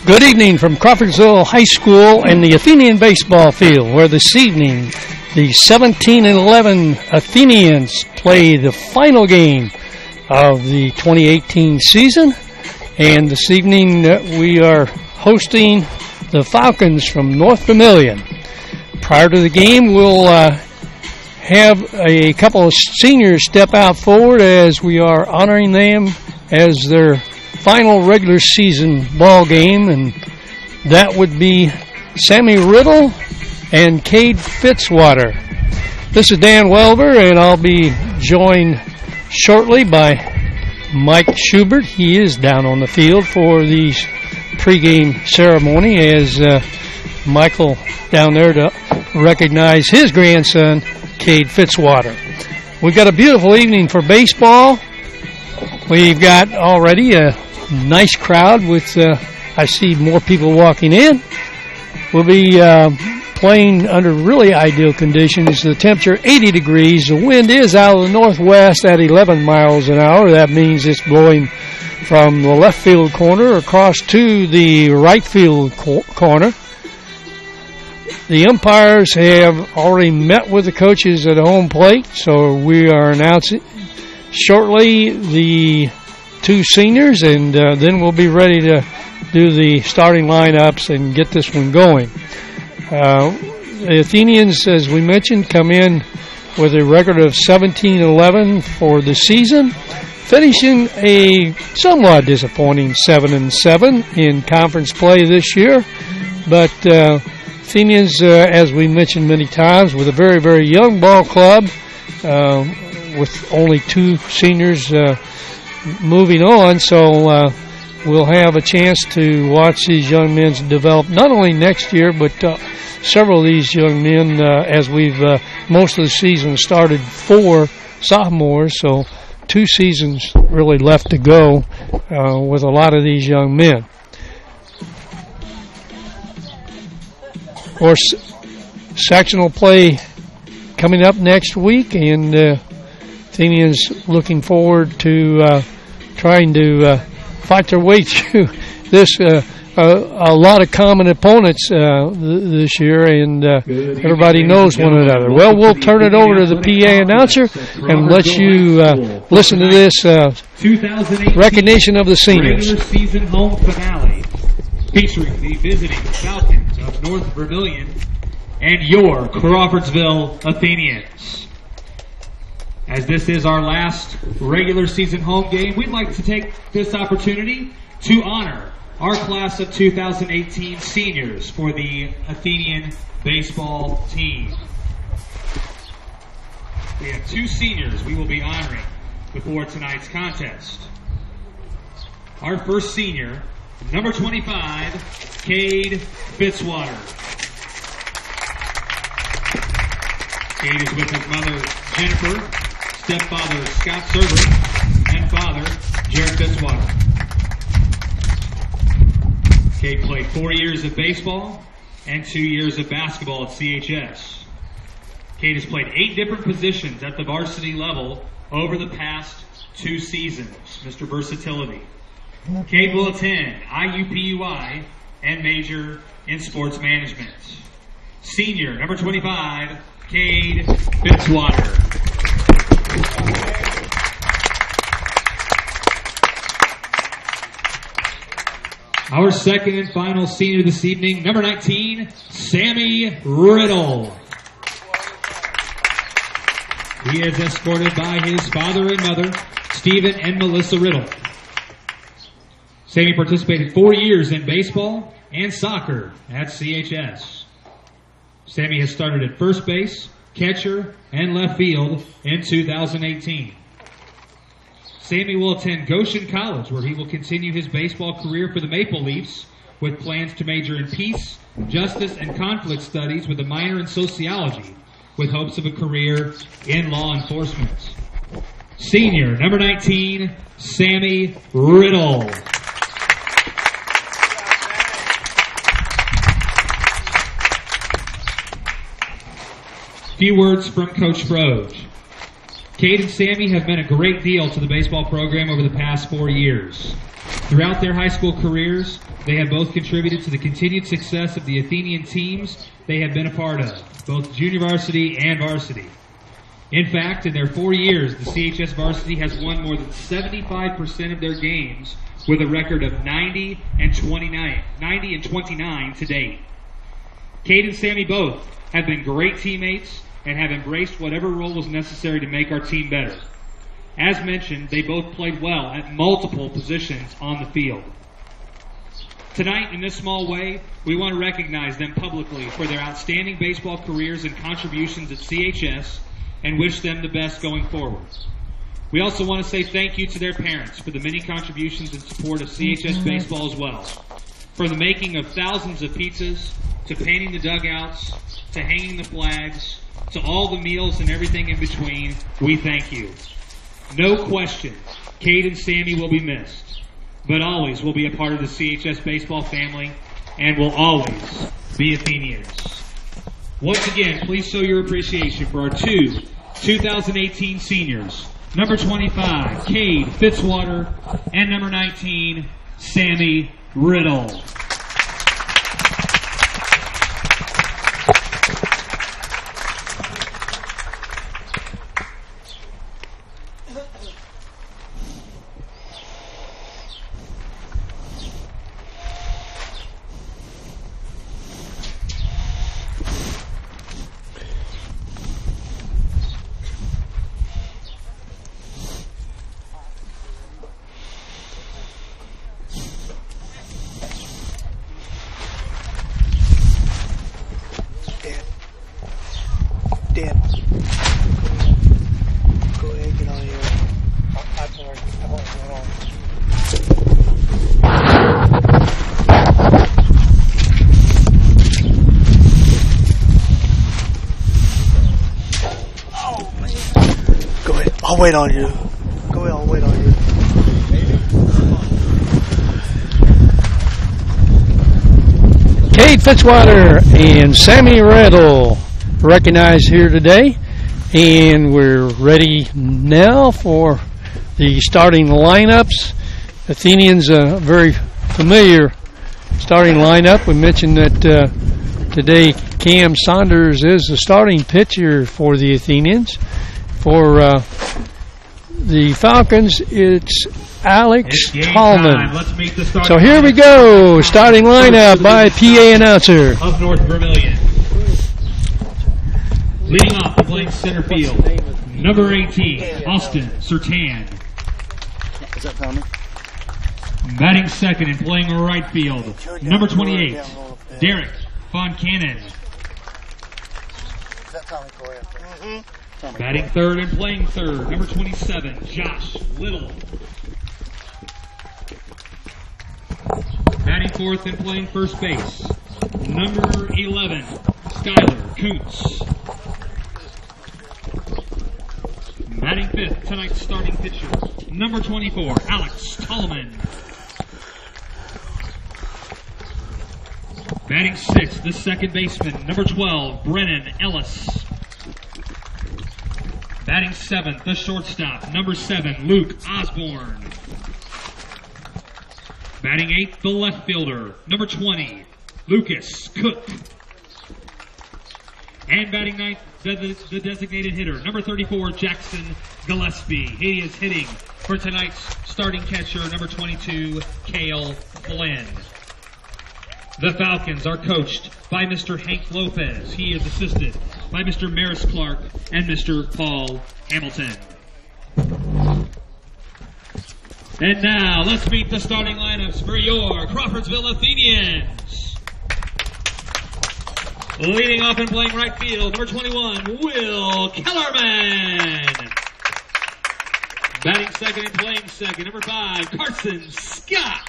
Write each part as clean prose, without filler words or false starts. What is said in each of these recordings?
Good evening from Crawfordsville High School and the Athenian baseball field, where this evening the 17-11 Athenians play the final game of the 2018 season. And this evening we are hosting the Falcons from North Vermillion. Prior to the game, we'll have a couple of seniors step out forward as we are honoring them as their final regular season ball game, and that would be Sammy Riddle and Cade Fitzwater. This is Dan Welver, and I'll be joined shortly by Mike Schubert. He is down on the field for the pregame ceremony as Michael down there to recognize his grandson, Cade Fitzwater. We've got a beautiful evening for baseball. We've got already a nice crowd with, I see more people walking in. We'll be playing under really ideal conditions. The temperature 80 degrees. The wind is out of the northwest at 11 miles an hour. That means it's blowing from the left field corner across to the right field corner. The umpires have already met with the coaches at home plate, so we are announcing shortly the two seniors, and then we'll be ready to do the starting lineups and get this one going. The Athenians, as we mentioned, come in with a record of 17-11 for the season, finishing a somewhat disappointing 7-7 in conference play this year. But Athenians, as we mentioned many times, with a very, very young ball club, with only two seniors moving on, so we'll have a chance to watch these young men develop not only next year, but several of these young men, as we've most of the season started 4 sophomores, so 2 seasons really left to go with a lot of these young men. Of course, sectional play coming up next week, and Athenians looking forward to trying to fight their way through this. A lot of common opponents this year, and everybody knows one another. Well, we'll turn it over to the PA announcer and let you listen to this recognition of the seniors. Regular season home finale featuring the visiting Falcons of North Vermillion and your Crawfordsville Athenians. As this is our last regular season home game, we'd like to take this opportunity to honor our class of 2018 seniors for the Athenian baseball team. We have 2 seniors we will be honoring before tonight's contest. Our first senior, number 25, Cade Fitzwater. Cade is with his mother, Jennifer, stepfather, Scott Server, and father, Jared Fitzwater. Cade played 4 years of baseball and 2 years of basketball at CHS. Cade has played 8 different positions at the varsity level over the past 2 seasons. Mr. Versatility. Cade will attend IUPUI and major in sports management. Senior, number 25, Cade Fitzwater. Our second and final senior this evening, number 19, Sammy Riddle. He is escorted by his father and mother, Stephen and Melissa Riddle. Sammy participated 4 years in baseball and soccer at CHS. Sammy has started at first base, catcher, and left field in 2018. Sammy will attend Goshen College, where he will continue his baseball career for the Maple Leafs with plans to major in peace, justice, and conflict studies with a minor in sociology, with hopes of a career in law enforcement. Senior, number 19, Sammy Riddle. Few words from Coach Froge. Cade and Sammy have meant a great deal to the baseball program over the past 4 years. Throughout their high school careers, They have both contributed to the continued success of the Athenian teams they have been a part of, both junior varsity and varsity. In fact, in their 4 years, the CHS varsity has won more than 75% of their games with a record of 90 and 29 to date. Cade and Sammy both have been great teammates and have embraced whatever role was necessary to make our team better. As mentioned, they both played well at multiple positions on the field. Tonight, in this small way, we want to recognize them publicly for their outstanding baseball careers and contributions at CHS and wish them the best going forward. We also want to say thank you to their parents for the many contributions and support of CHS baseball as well. From the making of thousands of pizzas, to painting the dugouts, to hanging the flags, to all the meals and everything in between, we thank you. No question, Cade and Sammy will be missed, but always will be a part of the CHS baseball family and will always be Athenians. Once again, please show your appreciation for our 2018 seniors. Number 25, Cade Fitzwater, and number 19, Sammy Riddle. Dan, go ahead, get on here. I'm sorry, I won't go on. Oh, man. Go ahead, I'll wait on you. Go ahead, I'll wait on you. Cade Fitzwater and Sammy Riddle recognized here today, and we're ready now for the starting lineups. Athenians, a very familiar starting lineup. We mentioned that today Cam Saunders is the starting pitcher for the Athenians. For the Falcons, it's Alex Tallman. So here we go, starting lineup by PA announcer. Of North Vermillion. Leading off and playing center field, number 18, Austin Sertan. Is that Tommy? Batting second and playing right field, number 28, Derek Von Cannon. Is that Tommy Correa? Mm-hmm. Batting third and playing third, number 27, Josh Little. Batting fourth and playing first base, number 11, Skylar Kuntz. Batting fifth, tonight's starting pitcher, number 24, Alex Tallman. Batting sixth, the second baseman, number 12, Brennan Ellis. Batting seventh, the shortstop, number 7, Luke Osborne. Batting eighth, the left fielder, number 20, Lucas Cook. And batting ninth, the designated hitter, number 34, Jackson Gillespie. He is hitting for tonight's starting catcher, number 22, Cale Flynn. The Falcons are coached by Mr. Hank Lopez. He is assisted by Mr. Maris Clark and Mr. Paul Hamilton. And now, let's meet the starting lineups for your Crawfordsville Athenians. Leading off and playing right field, number 21, Will Kellerman. Batting second and playing second, number 5, Carson Scott.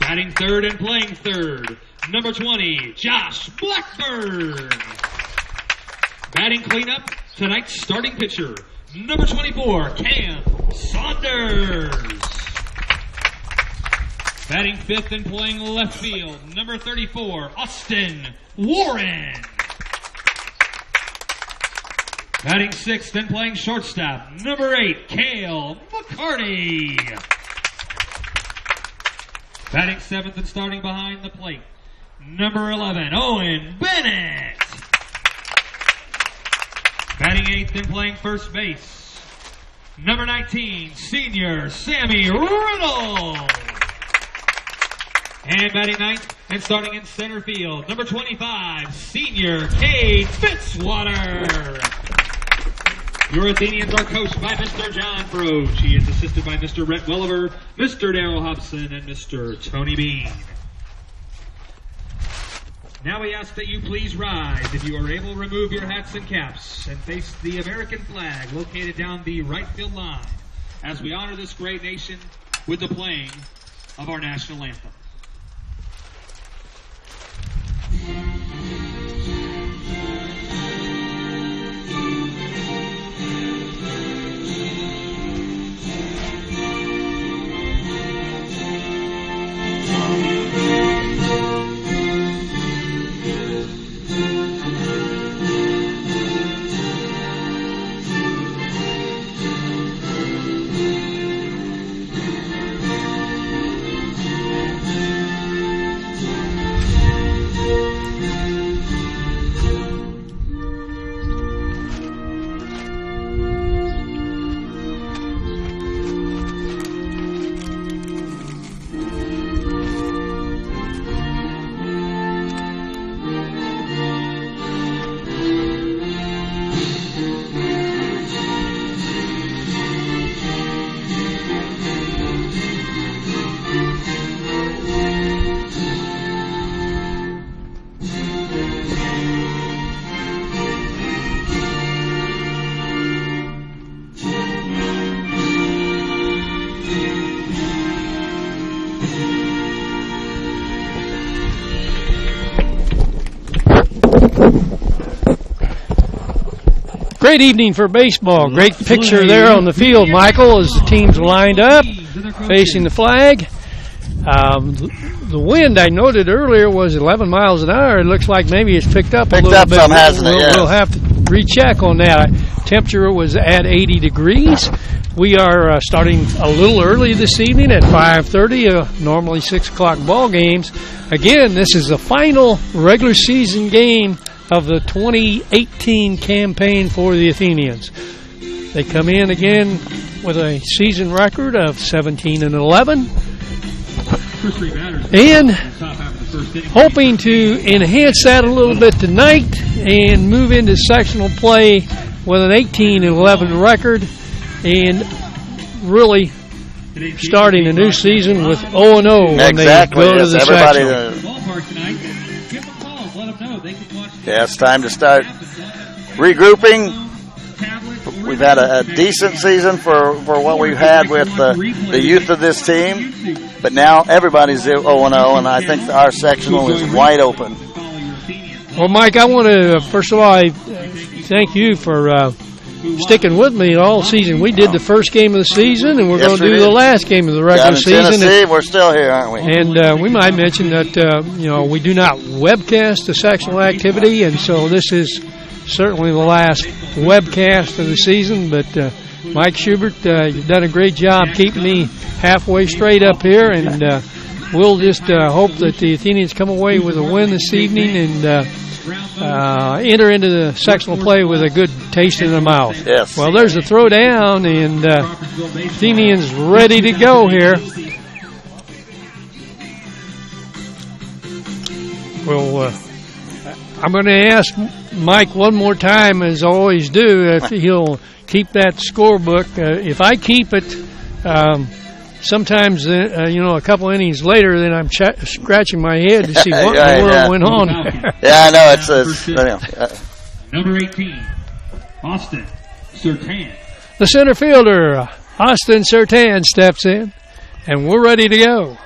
Batting third and playing third, number 20, Josh Blackburn. Batting cleanup, tonight's starting pitcher, number 24, Cam Saunders. Batting fifth and playing left field, number 34, Austin Warren. Batting sixth and playing shortstop, number 8, Cale McCarty. Batting 7th and starting behind the plate, number 11, Owen Bennett. Batting 8th and playing first base, number 19, senior Sammy Riddle. And batting 9th and starting in center field, number 25, senior Cade Fitzwater. Your Athenians are coached by Mr. John Froge. He is assisted by Mr. Rhett Welliver, Mr. Darrell Hobson, and Mr. Tony Bean. Now we ask that you please rise, if you are able, remove your hats and caps and face the American flag located down the right field line as we honor this great nation with the playing of our national anthem. Great evening for baseball. Great picture there on the field, Michael, as the teams lined up, facing the flag. The wind, I noted earlier, was 11 miles an hour. It looks like maybe it's picked up a little bit. Some, hasn't it? Yes. We'll have to recheck on that. Temperature was at 80 degrees. We are starting a little early this evening at 5:30, normally 6 o'clock ball games. Again, this is the final regular season game of the 2018 campaign for the Athenians. They come in again with a season record of 17-11, and hoping to enhance that a little bit tonight and move into sectional play with an 18-11 record, and really starting a new season with 0-0 when they go to the sectional. Yeah, it's time to start regrouping. We've had a decent season for what we've had with the youth of this team, but now everybody's 0-0, and I think our sectional is wide open. Well, Mike, I want to, first of all, thank you for sticking with me all season. We did the first game of the season, and we're going to do the last game of the regular season. Tennessee, we're still here, aren't we? And we might mention that we do not webcast the sectional activity, and so this is certainly the last webcast of the season. But Mike Schubert, you've done a great job keeping me halfway straight up here, and we'll just hope that the Athenians come away with a win this evening and enter into the sectional play with a good taste in their mouth. Yes. Well, there's a throw down, and Athenians ready to go here. Well, I'm going to ask Mike one more time, as I always do, if he'll keep that scorebook. If I keep it, sometimes, a couple innings later, then I'm scratching my head to see what in the world went on. Yeah, I know. It's number 18, Austin Sertan. The center fielder, Austin Sertan, steps in, and we're ready to go.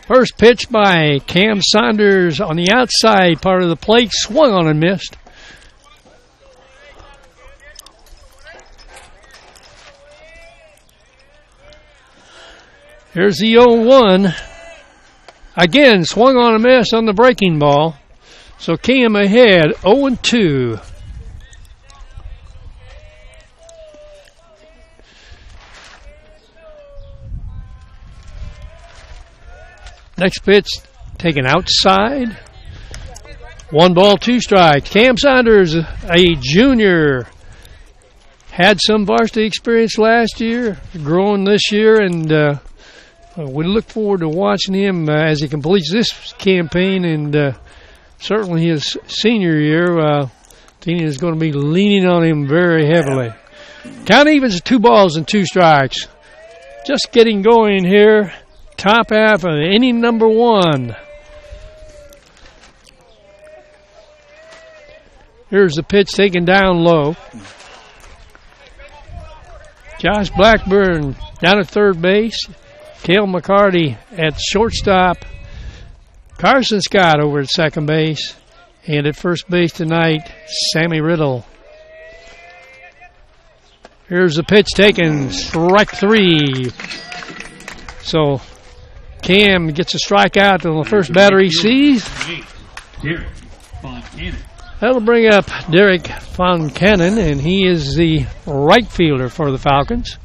First pitch by Cam Saunders on the outside part of the plate, swung on and missed. Here's the 0-1. Again, swung on a miss on the breaking ball. So Cam ahead, 0-2. Next pitch taken outside. 1 ball, 2 strikes. Cam Saunders, a junior, had some varsity experience last year, growing this year, and we look forward to watching him as he completes this campaign, and certainly his senior year. Athenian is going to be leaning on him very heavily. Count evens 2 balls and 2 strikes. Just getting going here. Top half of inning number 1. Here's the pitch taken down low. Josh Blackburn down at third base. Cale McCarty at shortstop. Carson Scott over at second base. And at first base tonight, Sammy Riddle. Here's the pitch taken, strike 3. So Cam gets a strikeout on the first batter he sees. That'll bring up Derek Foncannon, and he is the right fielder for the Falcons.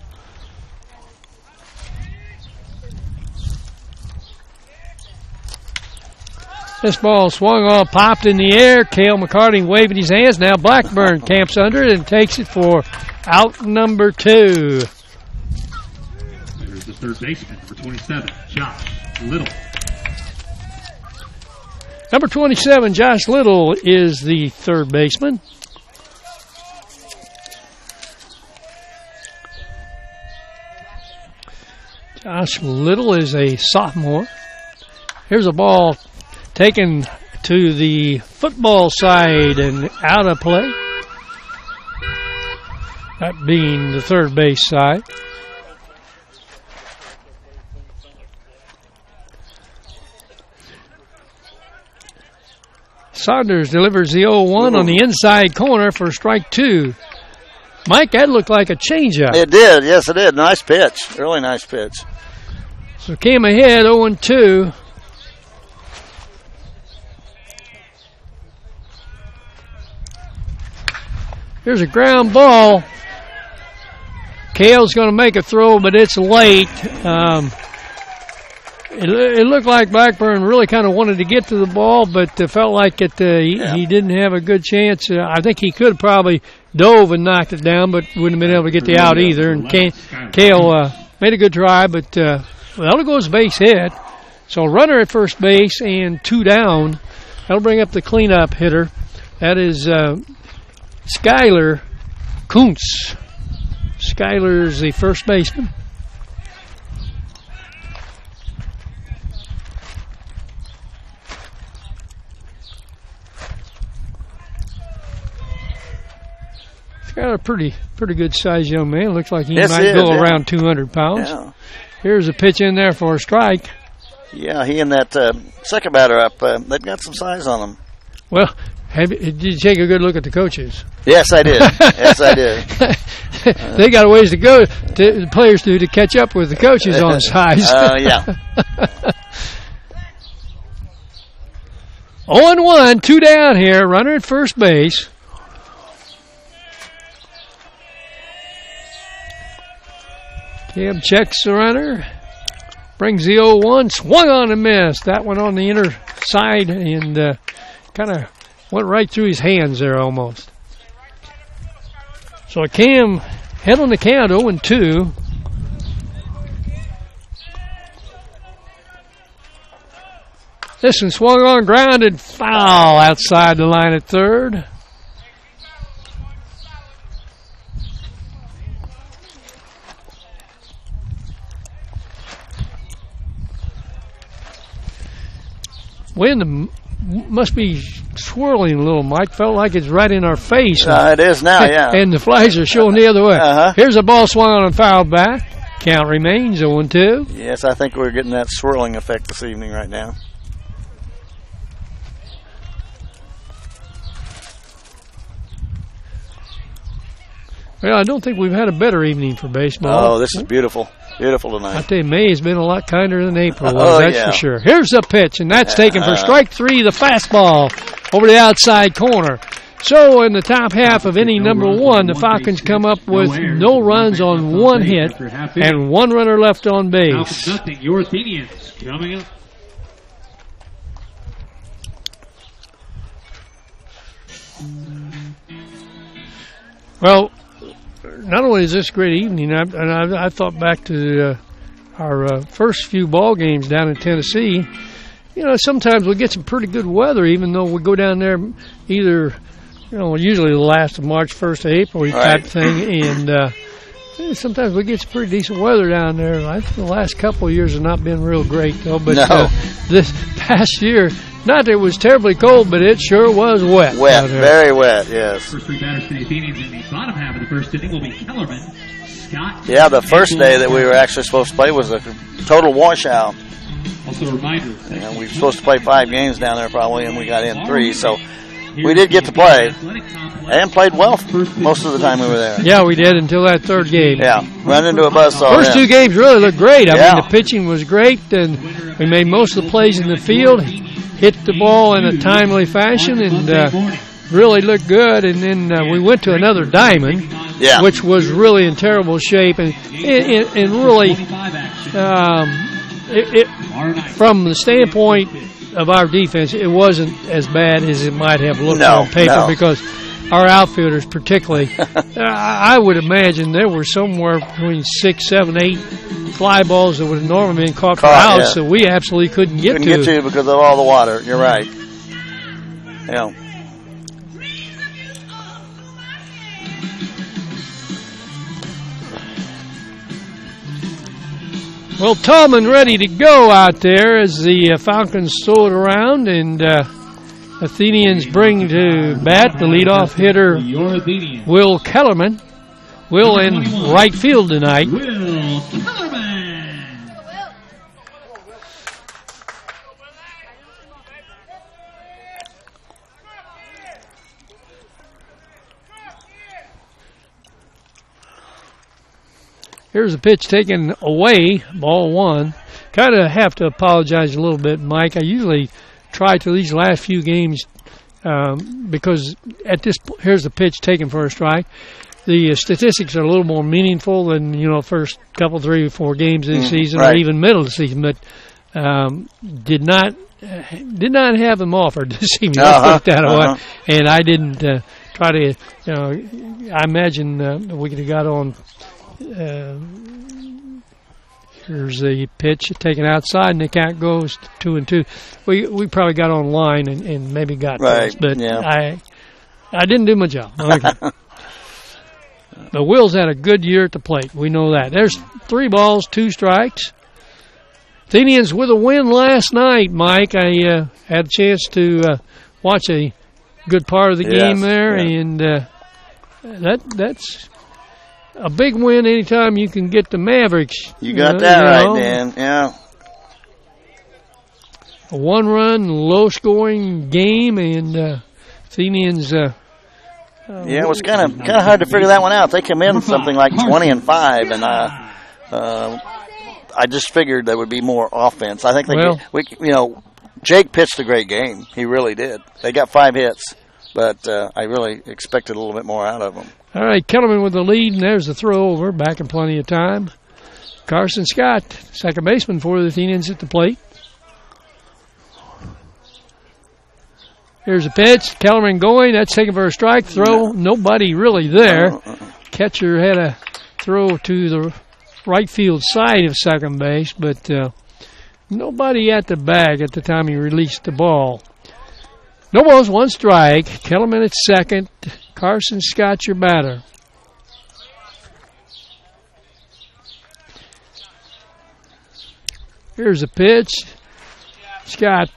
This ball swung on, popped in the air. Cale McCarty waving his hands. Now Blackburn camps under it and takes it for out number 2. There's the third baseman, number 27, Josh Little. Number 27, Josh Little, is the third baseman. Josh Little is a sophomore. Here's a ball taken to the football side and out of play. That being the third base side. Saunders delivers the 0-1 on the inside corner for strike 2. Mike, that looked like a changeup. It did. Yes, it did. Nice pitch. Really nice pitch. So came ahead 0-2. Here's a ground ball. Cale's going to make a throw, but it's late. It looked like Blackburn really kind of wanted to get to the ball, but felt like he didn't have a good chance. I think he could have probably dove and knocked it down, but wouldn't have been able to get the out either. And Cale made a good try, but that'll go as base hit. So runner at first base and 2 down. That'll bring up the cleanup hitter. That is Skyler Kuntz. Skyler's the first baseman. Got a pretty good sized young man. Looks like he might go around 200 pounds. Yeah. Here's a pitch in there for a strike. Yeah, he and that second batter up, they've got some size on them. Well, did you take a good look at the coaches? Yes, I did. Yes, I did. They got a ways to go, the players do, to catch up with the coaches on size. Yeah. 0-1, 2 down here. Runner at first base. Cam checks the runner, brings the 0-1, swung on and missed. That one on the inner side and kind of went right through his hands there almost. So Cam head on the count 0-2. This one swung on, grounded, foul outside the line at third. Wind must be swirling a little, Mike. Felt like it's right in our face. It is now, yeah. And the flags are showing the other way. Here's a ball swung on and fouled back. Count remains 0-2. Yes, I think we're getting that swirling effect this evening right now. Well, I don't think we've had a better evening for baseball. Oh, this is beautiful. Beautiful tonight. I tell you, May has been a lot kinder than April was, that's for sure. Here's the pitch, and that's taken for strike 3, the fastball over the outside corner. So in the top half of inning number 1, the Falcons come up with no runs on 1 hit and 1 runner left on base. Nothing. Your Athenians coming up. Well, not only is this a great evening, I thought back to our first few ball games down in Tennessee. You know, sometimes we get some pretty good weather, even though we go down there either, you know, usually the last of March, 1st of April type thing, and sometimes we get some pretty decent weather down there. I think the last couple of years have not been real great, though. But this past year, not that it was terribly cold, but it sure was wet. Wet, very wet, yes. First three batters for the Athenians in the bottom half of the first inning will be Kellerman, Scott. Yeah, the first day that we were actually supposed to play was a total washout. Also a reminder. And we were supposed to play 5 games down there probably, and we got in 3. So we did get to play and played well most of the time we were there. Yeah, we did until that third game. Yeah, run into a buzzsaw. First 2 games really looked great. I mean, the pitching was great, and we made most of the plays in the field, hit the ball in a timely fashion, and really looked good. And then we went to another diamond, which was really in terrible shape, and really, from the standpoint of our defense, it wasn't as bad as it might have looked on paper because our outfielders particularly, I would imagine there were somewhere between 6, 7, 8 fly balls that would have normally been caught for outs that we absolutely couldn't get to because of all the water. You're right. Yeah. Well, Tallman ready to go out there as the Falcons throw it around, and Athenians bring to bat the leadoff hitter, Will Kellerman. Will in right field tonight. Will Kellerman. Here's a pitch taken away, ball 1. Kind of have to apologize a little bit, Mike. I usually try to these last few games because at this here's the pitch taken for a strike. The statistics are a little more meaningful than, you know, first couple, 3 or 4 games of the season or even middle of the season, but did not have them offered this evening. Let's put it that way. And I didn't try to, you know, I imagine we could have got on. Here's the pitch taken outside, and the count goes 2-2. We probably got online and maybe got this, but I didn't do my job. Okay. But Will's had a good year at the plate. We know that. There's 3 balls, 2 strikes. Athenians with a win last night, Mike. I had a chance to watch a good part of the game there, and that's a big win anytime you can get the Mavericks. You got that right, Dan. Yeah. A 1-run, low-scoring game, and Athenians. It was kind of hard to figure that one out. They come in something like 20-5, and I just figured there would be more offense. I think Jake pitched a great game. He really did. They got 5 hits, but I really expected a little bit more out of them. All right, Kellerman with the lead, and there's the throw over, back in plenty of time. Carson Scott, second baseman for the Athenians at the plate. Here's a pitch, Kellerman going, that's taken for a strike, throw, nobody really there. Catcher had a throw to the right field side of second base, but nobody at the bag at the time he released the ball. No balls, 1 strike. Kellerman at second. Carson Scott, your batter. Here's a pitch. Scott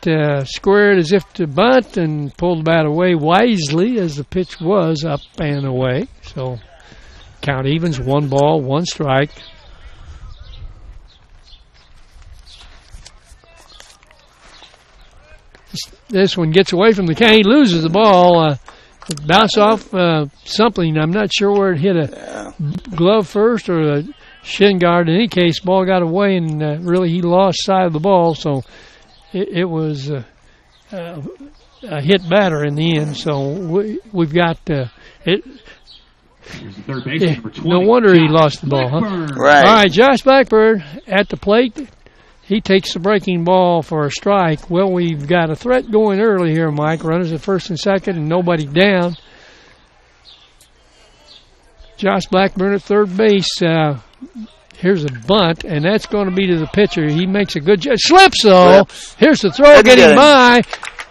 squared as if to bunt and pulled the bat away wisely as the pitch was up and away. So count evens, 1 ball, 1 strike. This one gets away from the count. He loses the ball. Bounce off something. I'm not sure where it hit a glove first or a shin guard. In any case, ball got away, and really he lost sight of the ball. So it was a hit batter in the end. So we've got it. Third baseman, number 20. No wonder he lost the ball, huh? Right. All right, Josh Blackburn at the plate. He takes the breaking ball for a strike. Well, we've got a threat going early here, Mike. Runners at first and second and nobody down. Josh Blackburn at third base. Here's a bunt, and that's going to be to the pitcher. He makes a good slips, though. Here's the throw, getting by.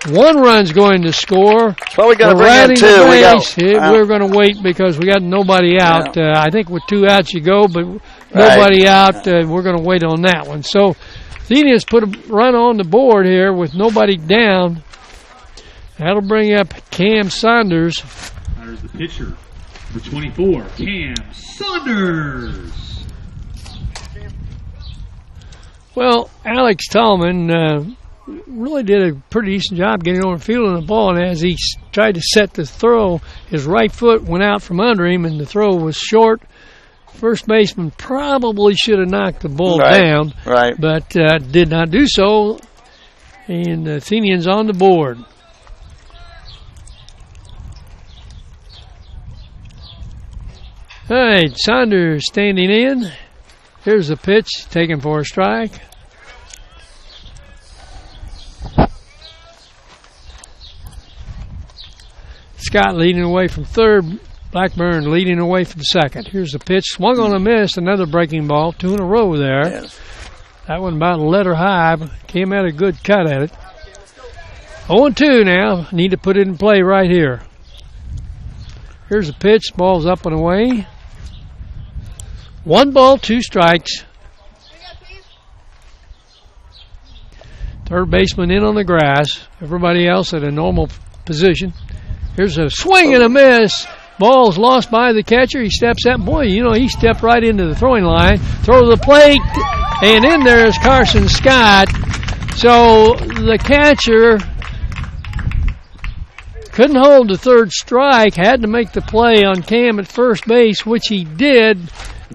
1 run's going to score. Well, we're going to bring in 2. We're going to wait because we got nobody out. Yeah. I think with 2 outs you go, but nobody out. We're going to wait on that one. So Athenians put a run on the board here with nobody down. That'll bring up Cam Saunders. There's the pitcher for 24, Cam Saunders. Well, Alex Tallman really did a pretty decent job getting on the field on the ball, and as he tried to set the throw, his right foot went out from under him, and the throw was short. First baseman probably should have knocked the ball down, but did not do so, and the Athenians on the board. All right, Saunders standing in. Here's the pitch, taken for a strike. Scott leading away from third. Blackburn leading away from second. Here's the pitch. Swung on a miss. Another breaking ball. 2 in a row there. Yes. That one about a letter high. Came out a good cut at it. 0-2 now. Need to put it in play right here. Here's the pitch. Ball's up and away. 1 ball, 2 strikes. Third baseman in on the grass. Everybody else at a normal position. Here's a swing and a miss. Ball's lost by the catcher. He steps up. Boy, he stepped right into the throwing line. Throw to the plate. And in there is Carson Scott. So the catcher couldn't hold the third strike. Had to make the play on Cam at first base, which he did.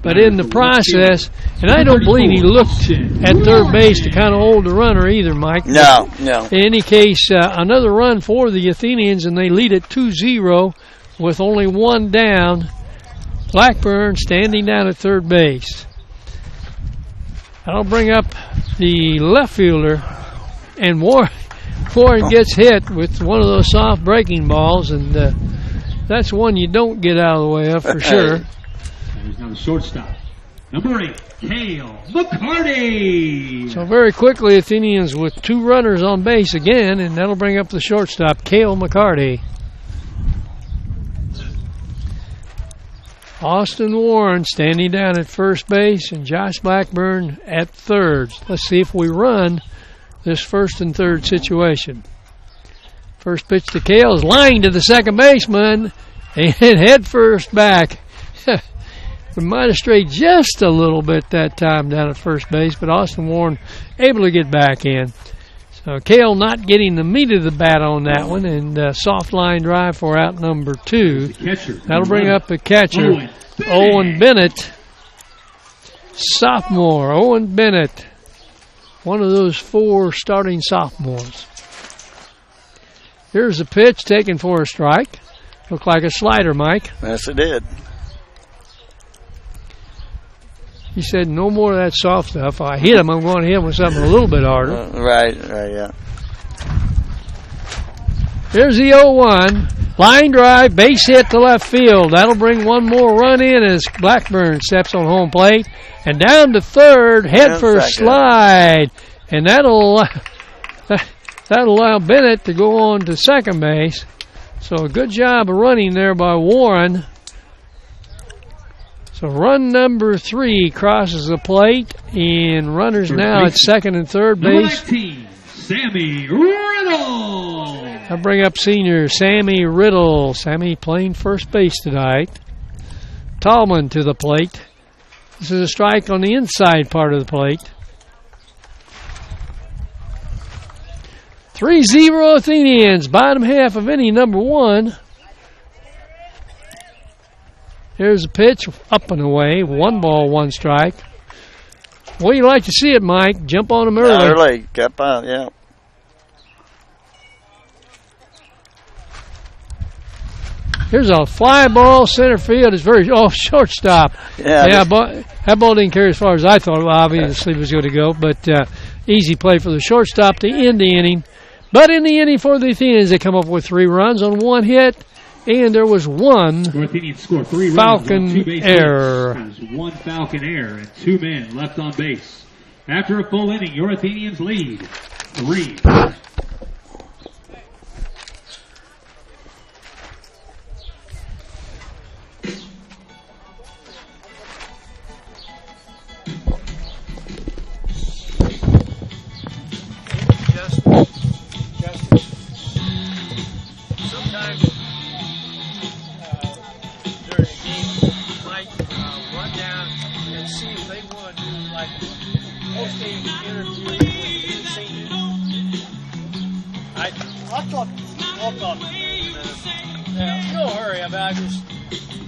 But in the process, and I don't believe he looked at third base to kind of hold the runner either, Mike. No. In any case, another run for the Athenians, and they lead it 2-0 with only 1 down. Blackburn standing down at third base. That'll bring up the left fielder, and Warren gets hit with one of those soft breaking balls, and that's one you don't get out of the way of for sure. There's now the shortstop, number 8, Cale McCarty. So very quickly, Athenians with 2 runners on base again, and that'll bring up the shortstop, Cale McCarty. Austin Warren standing down at first base, and Josh Blackburn at third. Let's see if we run this first and third situation. First pitch to Cale is lined to the second baseman, and head first back. We might have strayed just a little bit that time down at first base, but Austin Warren able to get back in. So Cale not getting the meat of the bat on that one, and soft line drive for out number 2. That'll bring up the catcher, Owen Bennett. Sophomore, Owen Bennett. One of those 4 starting sophomores. Here's the pitch taken for a strike. Looked like a slider, Mike. Yes, it did. He said, no more of that soft stuff. I hit him, I'm going to hit him with something a little bit harder. Right, yeah. Here's the 0-1. Line drive, base hit to left field. That'll bring 1 more run in as Blackburn steps on home plate. And down to third, head first slide. And that'll allow Bennett to go on to second base. So a good job of running there by Warren. So run number 3 crosses the plate, and runners now at second and third base. 19, Sammy Riddle. I bring up senior Sammy Riddle. Sammy playing first base tonight. Tallman to the plate. This is a strike on the inside part of the plate. 3-0 Athenians, bottom half of inning number 1. Here's a pitch, up and away, 1 ball, 1 strike. Well, you like to see it, Mike. Jump on him early. Early, get by, yeah. Here's a fly ball, center field. It's very, shortstop. Yeah, that ball didn't carry as far as I thought. Well, obviously it was going to go, but easy play for the shortstop to end the inning. But in the inning for the Athenians, they come up with 3 runs on 1 hit And there was one North Indians score 3 runs Falcon on 2 base error. hits. There's 1 Falcon error and 2 men left on base. After a full inning, your Athenians lead 3. No hurry. I just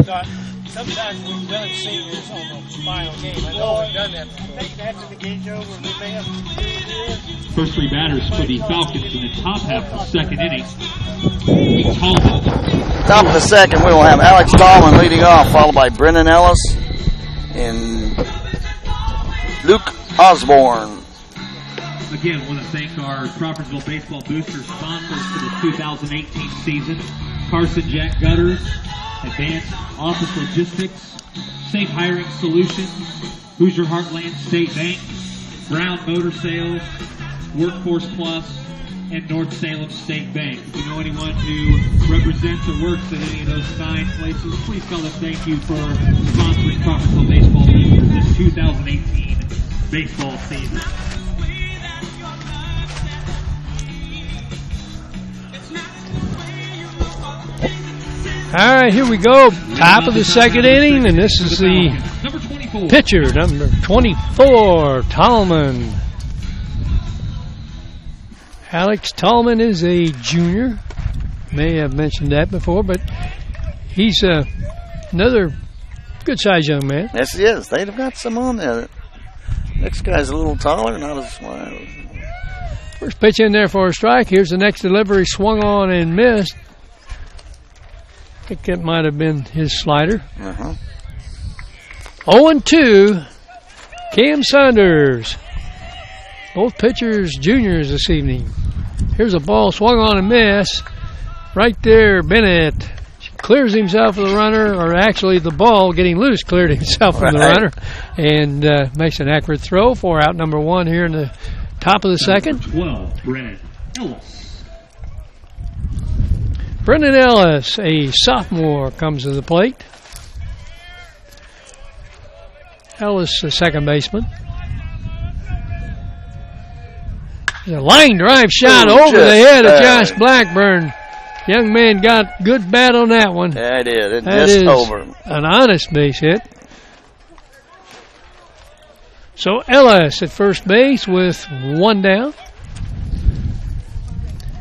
thought sometimes we've done seniors on the final game. I know we've done that before. I think after the game's over, we may have First 3 batters for the Falcons in the top half of the second inning. Tallman. Top of the second, we will have Alex Tallman leading off, followed by Brendan Ellis and Luke Osborne. Again, want to thank our Crawfordsville Baseball Booster sponsors for the 2018 season. Carson Jack Gutters, Advanced Office Logistics, Safe Hiring Solutions, Hoosier Heartland State Bank, Brown Motor Sales, Workforce Plus, and North Salem State Bank. If you know anyone who represents or works at any of those 9 places, please tell them thank you for sponsoring Crawfordsville Baseball Booster this 2018 baseball season. All right, here we go. Top of the second inning, and this is the pitcher, number 24, Tallman. Alex Tallman is a junior. May have mentioned that before, but he's another good-sized young man. Yes, he is. They've got some on there. Next guy's a little taller, not as small. First pitch in there for a strike. Here's the next delivery, swung on and missed. I think that might have been his slider. 0-2, Cam Saunders. Both pitchers juniors this evening. Here's a ball swung on and miss. Right there, Bennett clears himself of the runner, or actually the ball getting loose cleared himself from the runner, and makes an accurate throw for out number 1 here in the top of the second. 12, Brennan Ellis. Brendan Ellis, a sophomore, comes to the plate. Ellis, the second baseman. A line drive shot over the head of Josh Blackburn. Young man got good bat on that one. Yeah, I did. It that just is over. An honest base hit. So Ellis at first base with 1 down.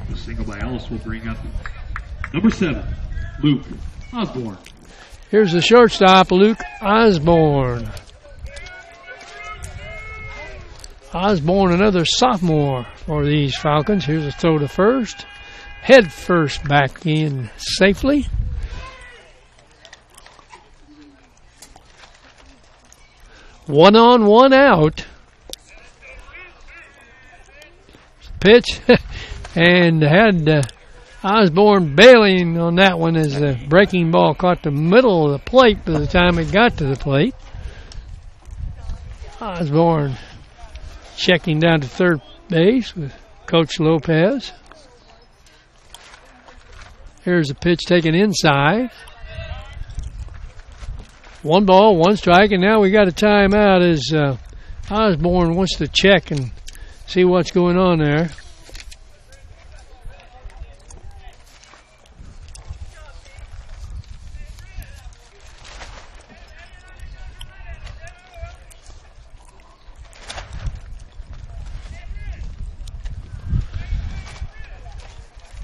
The single by Ellis will bring up number 7, Luke Osborne. Here's the shortstop, Luke Osborne. Osborne, another sophomore for these Falcons. Here's a throw to first. Head first back in safely. One on, one out. Pitch. And had Osborne bailing on that one as the breaking ball caught the middle of the plate by the time it got to the plate. Osborne checking down to third base with Coach Lopez. Here's a pitch taken inside. 1 ball, 1 strike, and now we got a timeout as Osborne wants to check and see what's going on there.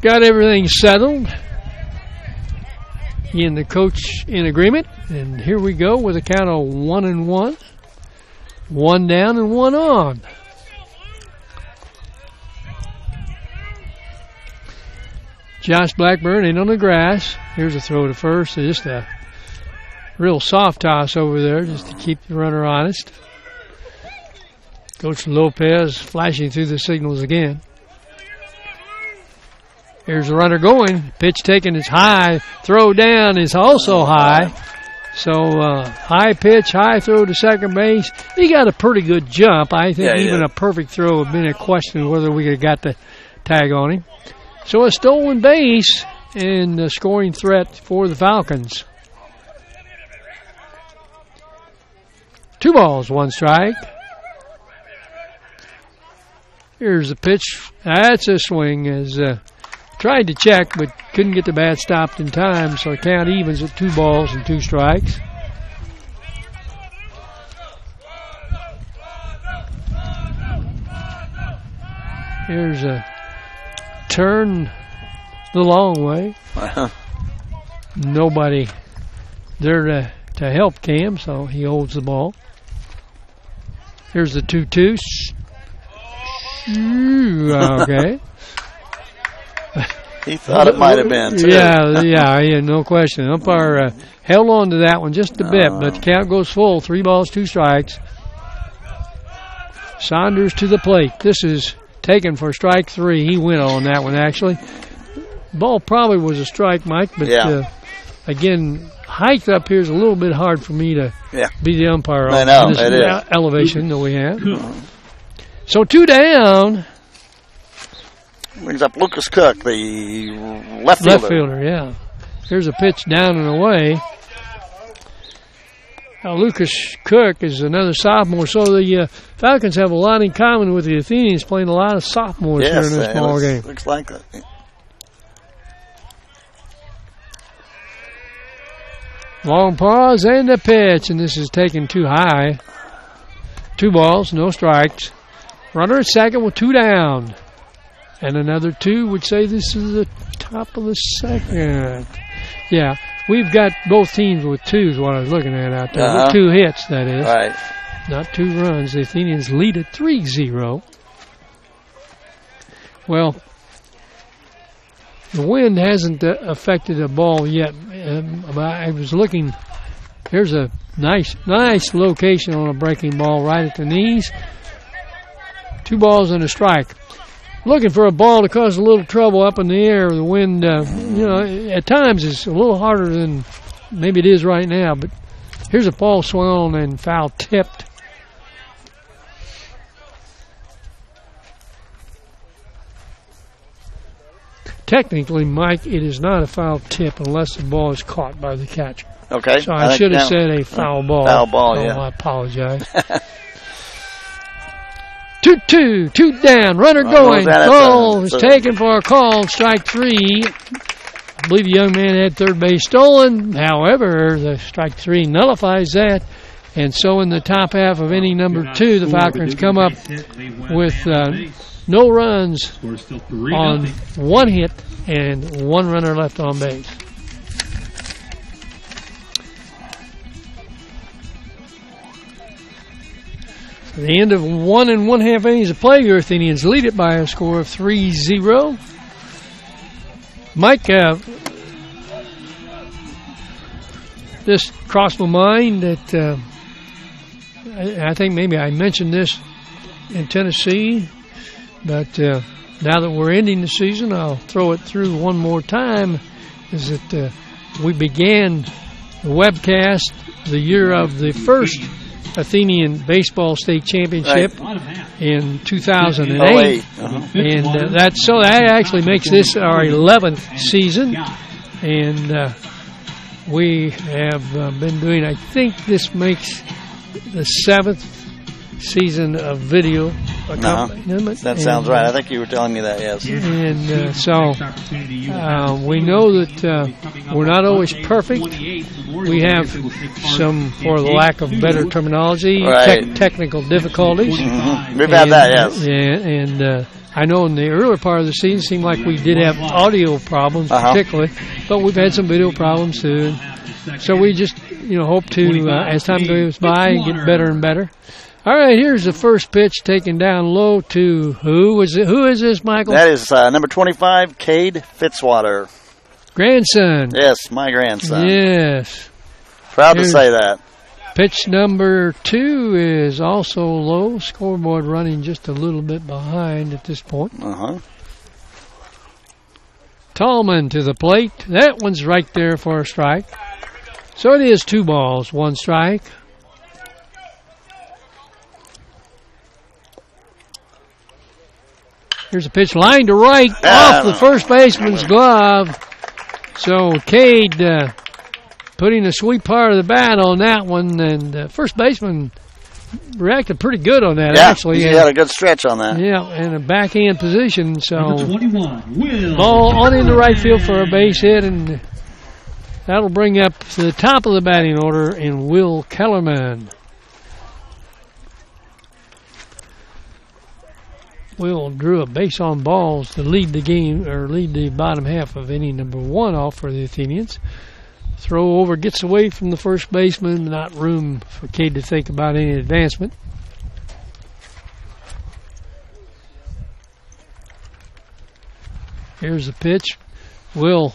Got everything settled. He and the coach in agreement. And here we go with a count of 1-1. 1 down and 1 on. Josh Blackburn in on the grass. Here's a throw to first. Just a real soft toss over there just to keep the runner honest. Coach Lopez flashing through the signals again. Here's the runner going. Pitch taken is high. Throw down is also high. So high pitch, high throw to second base. He got a pretty good jump. I think even a perfect throw would have been a question whether we could have got the tag on him. So a stolen base and a scoring threat for the Falcons. 2 balls, 1 strike. Here's the pitch. That's a swing. As tried to check, but couldn't get the bat stopped in time, so the count evens at 2 balls and 2 strikes. Here's a turn the long way. Nobody there to help Cam, so he holds the ball. Here's the 2-2. Okay. He thought it might have been, too. Yeah, no question. Umpire held on to that one just a bit, but the count goes full. 3 balls, 2 strikes. Saunders to the plate. This is taken for strike 3. He went on that one, actually. Ball probably was a strike, Mike, but again, height up here is a little bit hard for me to be the umpire on this elevation that we have. So 2 down. Brings up Lucas Cook, the left fielder. Left fielder, yeah. Here's a pitch down and away. Now, Lucas Cook is another sophomore, so the Falcons have a lot in common with the Athenians, playing a lot of sophomores here in this ball game. Looks like that. Long pause and a pitch, and this is taken too high. 2 balls, no strikes. Runner at second with 2 down. And another 2 would say this is the top of the second. Yeah, we've got both teams with 2s, what I was looking at out there. With 2 hits, that is. Right. Not 2 runs. The Athenians lead at 3-0. Well, the wind hasn't affected the ball yet. I was looking. Here's a nice location on a breaking ball right at the knees. 2 balls and a strike. Looking for a ball to cause a little trouble up in the air. The wind, at times is a little harder than maybe it is right now. But here's a ball swung and foul tipped. Technically, Mike, it is not a foul tip unless the ball is caught by the catcher. Okay. So I should have said a foul ball. Foul ball, yeah. I apologize. 2-2, 2 down, runner going. Ball is taken for a call, strike 3. I believe the young man had third base stolen. However, the strike 3 nullifies that. And so in the top half of inning number 2, the Falcons come up with no runs on 1 hit and 1 runner left on base. At the end of 1 1/2 innings of play, your Athenians lead it by a score of 3-0. Mike, this crossed my mind that I think maybe I mentioned this in Tennessee, but now that we're ending the season, I'll throw it through one more time, is that we began the webcast the year of the first Athenian Baseball State Championship in 2008. And that actually makes this our 11th season. And we have been doing, I think this makes the 7th season of video accompaniment. That sounds right. I think you were telling me that, yes. And so we know that we're not always perfect. We have some, for the lack of better terminology, technical difficulties. Mm-hmm. We've had that, yes. And I know in the earlier part of the season, it seemed like we did have audio problems, particularly, but we've had some video problems too. So we just, hope to, as time goes by, get better and better. All right, here's the first pitch taken down low to who is it? Who is this, Michael? That is number 25, Cade Fitzwater. Grandson. Yes, my grandson. Yes. Proud to say that. Pitch number 2 is also low. Scoreboard running just a little bit behind at this point. Tallman to the plate. That one's right there for a strike. So it is 2 balls, 1 strike. Here's a pitch line to right off the first baseman's glove. So Cade putting a sweet part of the bat on that one, and first baseman reacted pretty good on that, actually. He had a good stretch on that. Yeah, in a backhand position. So Number 21, Will. ball on into right field for a base hit, and that'll bring up to the top of the batting order in Will Kellerman. Will drew a base on balls to lead the game, or lead the bottom half of inning number 1 off for the Athenians. Throw over, gets away from the first baseman, not room for Cade to think about any advancement. Here's the pitch. Will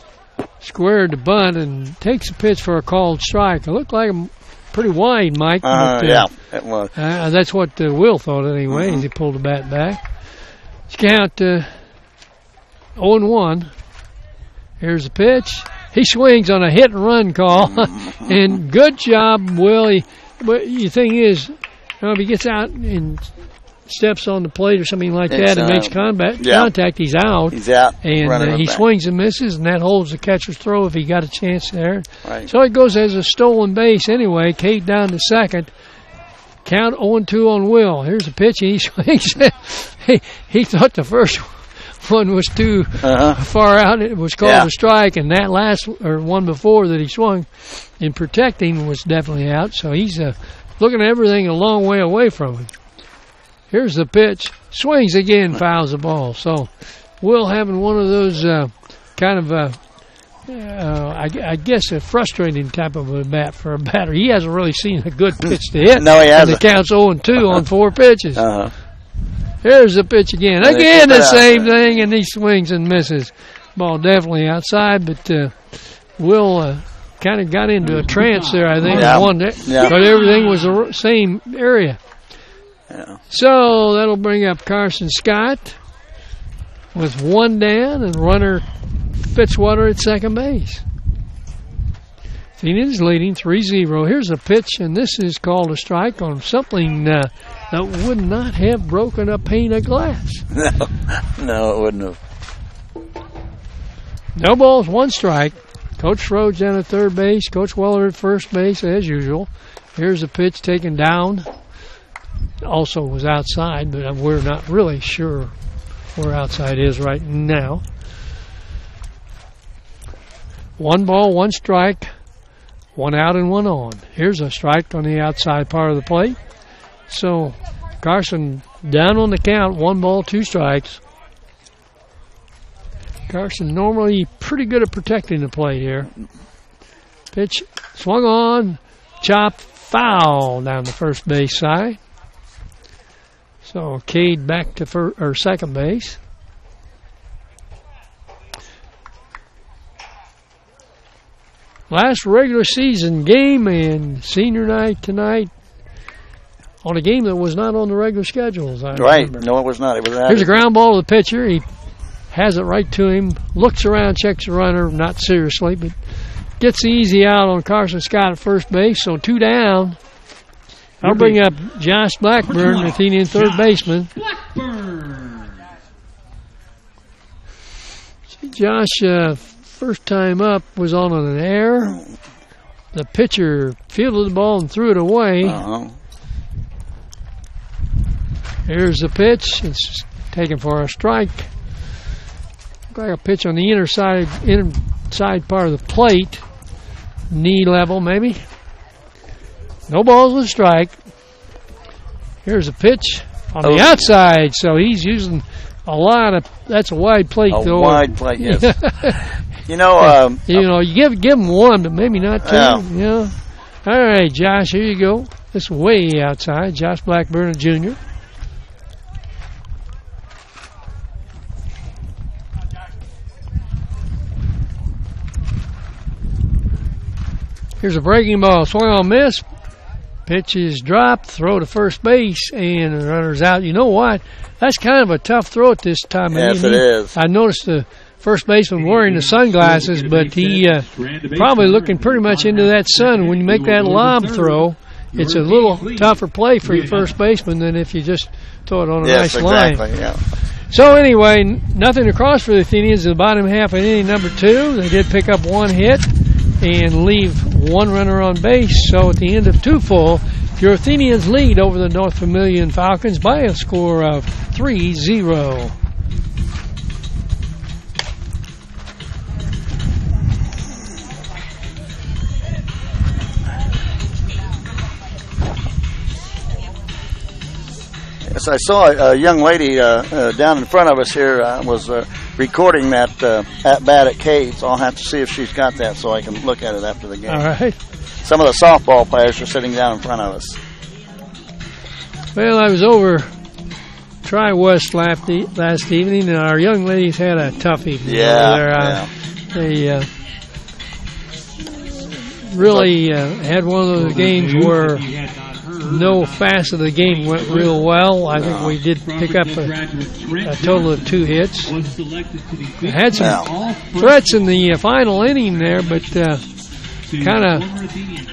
squared the bunt and takes a pitch for a called strike. It looked like a pretty wide, Mike. But, yeah, it was. That's what Will thought anyway, as he pulled the bat back. Count 0-1. Here's the pitch. He swings on a hit-and-run call, and good job, Will. But the thing is, if he gets out and steps on the plate or something like that and makes contact, he's out. He's out. And he swings and misses, and that holds the catcher's throw if he got a chance there. Right. So it goes as a stolen base anyway. Cade down to second. Count 0-2 on Will. Here's a pitch. He swings. He thought the first one was too far out. It was called a strike, and that last or one before that he swung in protecting was definitely out. So he's looking at everything a long way away from him. Here's the pitch. Swings again, fouls the ball. So Will having one of those kind of I guess a frustrating type of a bat for a batter. He hasn't really seen a good pitch to hit. No, he hasn't. And the count's 0-2 on 4 pitches. Here's the pitch again. Again, the same thing, and he swings and misses. Ball definitely outside, but Will kind of got into a trance there, I think, and won it. Yeah. But everything was the same area. Yeah. So that'll bring up Carson Scott with 1 down and runner Fitzwater at second base. Athenians leading 3-0. Here's a pitch, and this is called a strike on something that would not have broken a pane of glass. No, it wouldn't have. No balls, 1 strike. Coach Rhodes down at third base. Coach Weller at first base, as usual. Here's a pitch taken down. Also was outside, but we're not really sure where outside is right now. 1 ball, 1 strike, 1 out and 1 on. Here's a strike on the outside part of the plate. So Carson down on the count, 1 ball, 2 strikes. Carson normally pretty good at protecting the plate here. Pitch swung on, chop, foul down the first base side. So Cade back to second base. Last regular season game and senior night tonight on a game that was not on the regular schedules. Right. No, it was not. It was Here's a ground ball to the pitcher. He has it right to him, looks around, checks the runner, not seriously, but gets the easy out on Carson Scott at first base. So 2 down. I'll bring up Josh Blackburn, Athenian third baseman. Josh, first time up, was on an error. The pitcher fielded the ball and threw it away. Here's the pitch. It's taken for a strike. Looks like a pitch on the inside part of the plate. Knee level, maybe. No balls with a strike. Here's a pitch on the outside. So he's using a lot of. That's a wide plate, though. A wide plate, yes. You know, you give him 1, but maybe not 2. Yeah. All right, Josh, here you go. This way outside. Josh Blackburn, Jr. Here's a breaking ball. Swing on miss. Pitch is dropped. Throw to first base, and the runner's out. You know what? That's kind of a tough throw at this time. Yes, it is. I noticed the first baseman wearing the sunglasses, but he probably looking pretty much into that sun. When you make that lob throw, it's a little tougher play for the first baseman than if you just throw it on a nice line. Yeah. So anyway, nothing across for the Athenians in the bottom half of inning number 2. They did pick up 1 hit and leave 1 runner on base. So at the end of 2 full, your Athenians lead over the North Vermillion Falcons by a score of 3-0. Yes, I saw a young lady down in front of us here was recording that at-bat at Cade, so I'll have to see if she's got that so I can look at it after the game. All right. Some of the softball players are sitting down in front of us. Well, I was over Tri-West last evening, and our young ladies had a tough evening. They really had one of those games where no facet of the game went real well. I think we did pick up a total of 2 hits. Had some threats in the final inning there, but kind of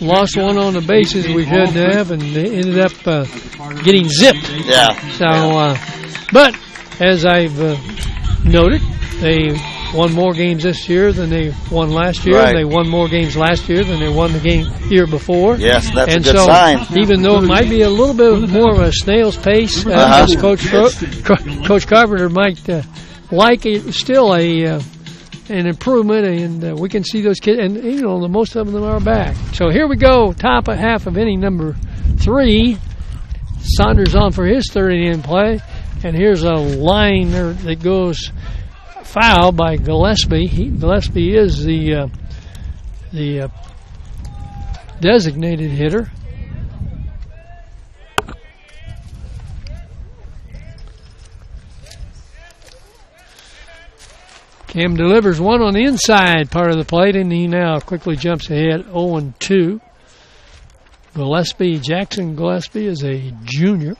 lost one on the bases we couldn't have, and they ended up getting zipped. But as I've noted, they won more games this year than they won last year, and they won more games last year than they won the game year before. Yes, that's and a good sign. Even though it might be a little bit more of a snail's pace, as Coach Carpenter might like, it still an improvement, and we can see those kids, and most of them are back. So here we go, top of half of inning number 3. Saunders on for his 3rd inning play, and here's a line that goes foul by Gillespie. Gillespie is the designated hitter. Cam delivers one on the inside part of the plate, and he now quickly jumps ahead 0-2. Jackson Gillespie is a junior.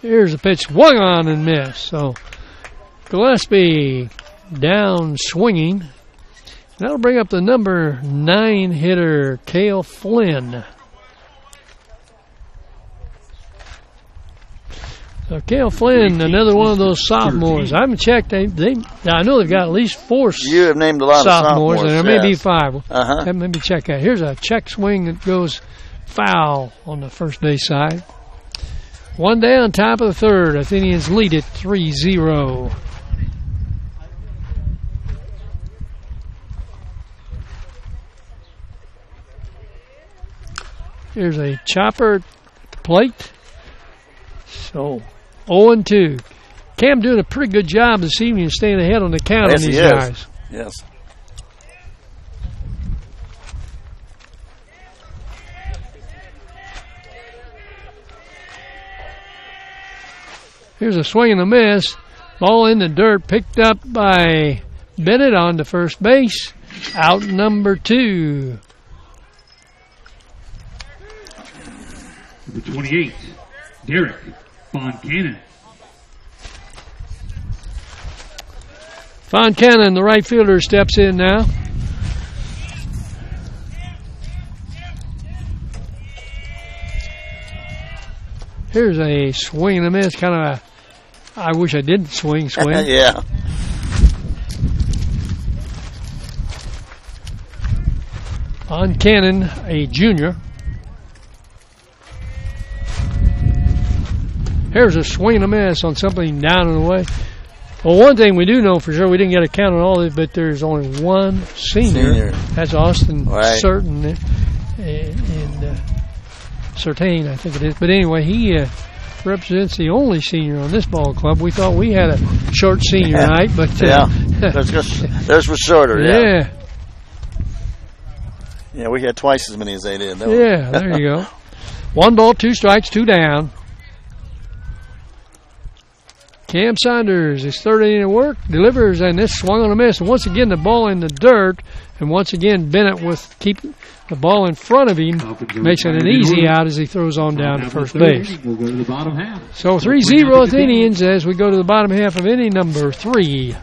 Here's a pitch, swung on and missed. So Gillespie down swinging. That'll bring up the number 9 hitter, Cale Flynn. So Cale Flynn, another one of those sophomores. I haven't checked. I know they've got at least 4 You have named a lot of sophomores. And there may be 5. Let me check that. Here's a check swing that goes foul on the first base side. 1 down, top of the 3rd. Athenians lead it 3-0. Here's a chopper at the plate. So 0-2. Cam doing a pretty good job this evening of staying ahead on the count on these guys. Yes. Here's a swing and a miss. Ball in the dirt, picked up by Bennett on to first base. Out number 2. Number 28, Derek Foncannon. Foncannon, the right fielder, steps in now. Here's a swing and a miss, kind of a, I wish I didn't swing. Yeah. Foncannon, a junior. Here's a swing and a miss on something down and away. Well, one thing we do know for sure, we didn't get a count on all of it, but there's only one senior. That's Austin Certain and Certain, I think it is. But anyway, he represents the only senior on this ball club. We thought we had a short senior night, but theirs was shorter. Yeah, we had twice as many as they did. There you go. 1 ball, 2 strikes, 2 down. Cam Saunders, his third inning of work, delivers, and this swung on a miss. And once again, the ball in the dirt, and once again, Bennett with keeping the ball in front of him, makes it an easy out as he throws on down to first base. We'll go to the bottom half. So 3-0 Athenians as we go to the bottom half of inning number 3.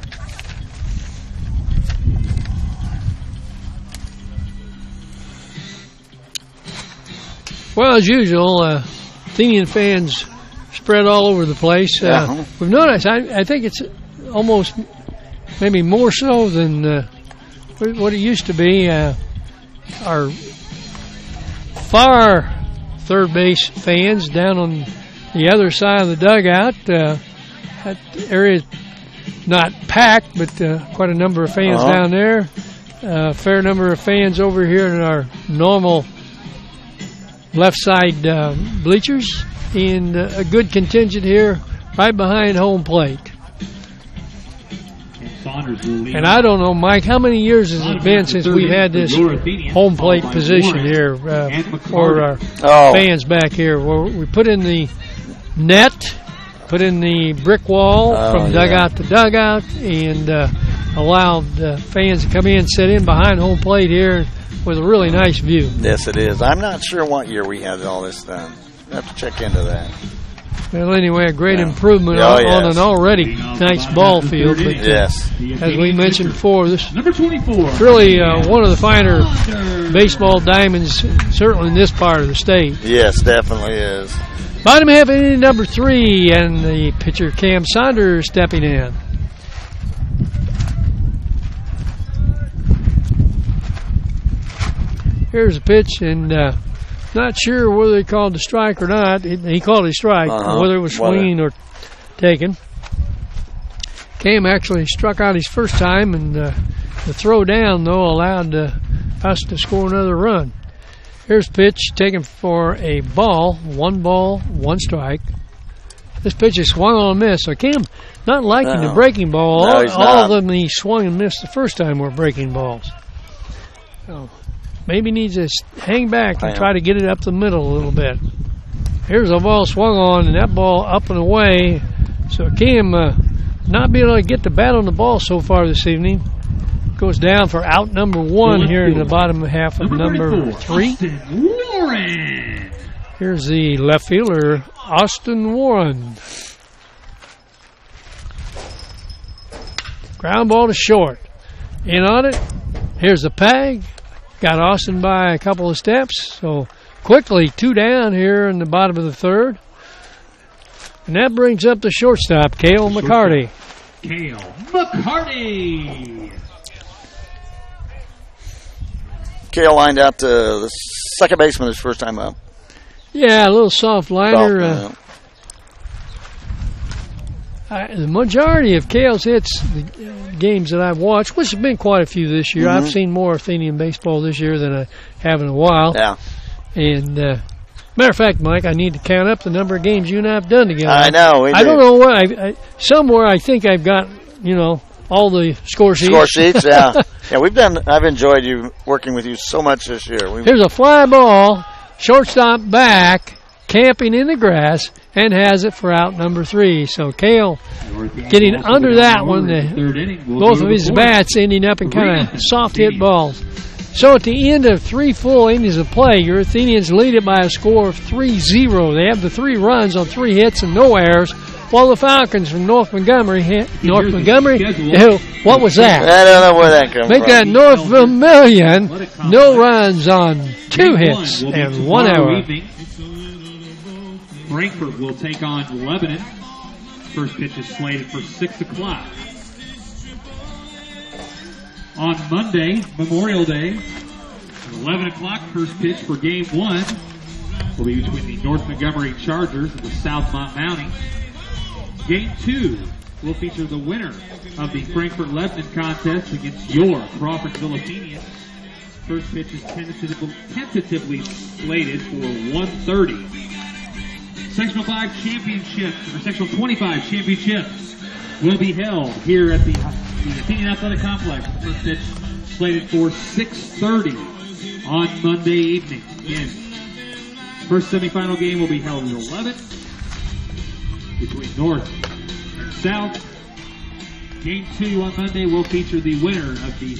Well, as usual, Athenian fans spread all over the place. We've noticed, I think it's almost maybe more so than what it used to be. Our far third base fans down on the other side of the dugout. That area not packed, but quite a number of fans down there. A fair number of fans over here in our normal left side bleachers, and a good contingent here right behind home plate. And I don't know, Mike, how many years has it been since we've had this home plate position here for our fans back here, where we put in the net, put in the brick wall from dugout to dugout, and allowed fans to come in, sit in behind home plate here with a really nice view. Yes, it is. I'm not sure what year we had all this done. I have to check into that. Well, anyway, a great improvement on an already nice ball field. But, yes. As we mentioned before, this is really one of the finer baseball diamonds, certainly in this part of the state. Yes, definitely is. Bottom half inning number 3, and the pitcher Cam Saunders stepping in. Here's a pitch, and not sure whether he called the strike or not. He called it a strike, whether it was swinging or taken. Cam actually struck out his first time, and the throw down, though, allowed us to score another run. Here's a pitch taken for a ball, 1 strike. This pitch is swung on a miss. So Cam not liking the breaking ball. All of them he swung and missed the first time were breaking balls. So maybe needs to hang back and try to get it up the middle a little bit. Here's a ball swung on, and that ball up and away. So Cam not being able to get the bat on the ball so far this evening. Goes down for out number 1 here in the bottom half of number 3. Here's the left fielder, Austin Warren. Ground ball to short. In on it. Here's the peg. Got Austin by a couple of steps. So quickly 2 down here in the bottom of the 3rd. And that brings up the shortstop, Cale McCarty. Cale McCarty. Cale lined out to the second baseman his first time up. Yeah, a little soft liner. The majority of Cale's hits, the games that I've watched, which have been quite a few this year. I've seen more Athenian baseball this year than I have in a while. Yeah. And matter of fact, Mike, I need to count up the number of games you and I have done together. I know. I don't know what. Somewhere I think I've got, all the score sheets. Score sheets, yeah. Yeah, I've enjoyed working with you so much this year. Here's a fly ball, shortstop back, camping in the grass, and has it for out number 3. So Cale getting under that one. Both of his bats ending up in kind of soft hit balls. So at the end of 3 full innings of play, your Athenians lead it by a score of 3-0. They have the 3 runs on 3 hits and no errors, while the Falcons from North Montgomery, what was that? I don't know where that comes from. Make that North Vermillion, no runs on 2 hits and 1 error. Frankfurt will take on Lebanon. First pitch is slated for 6 o'clock. On Monday, Memorial Day, at 11 o'clock, first pitch for Game 1 will be between the North Montgomery Chargers and the Southmont Mounties. Game 2 will feature the winner of the Frankfurt-Lebanon contest against your Crawfordsville Athenians. First pitch is tentatively slated for 1:30. Sectional 5 championships, or Sectional 25 championships, will be held here at the Athenian Athletic Complex. The first pitch slated for 6:30 on Monday evening. Again, first semifinal game will be held at 11 between North and South. Game 2 on Monday will feature the winner of the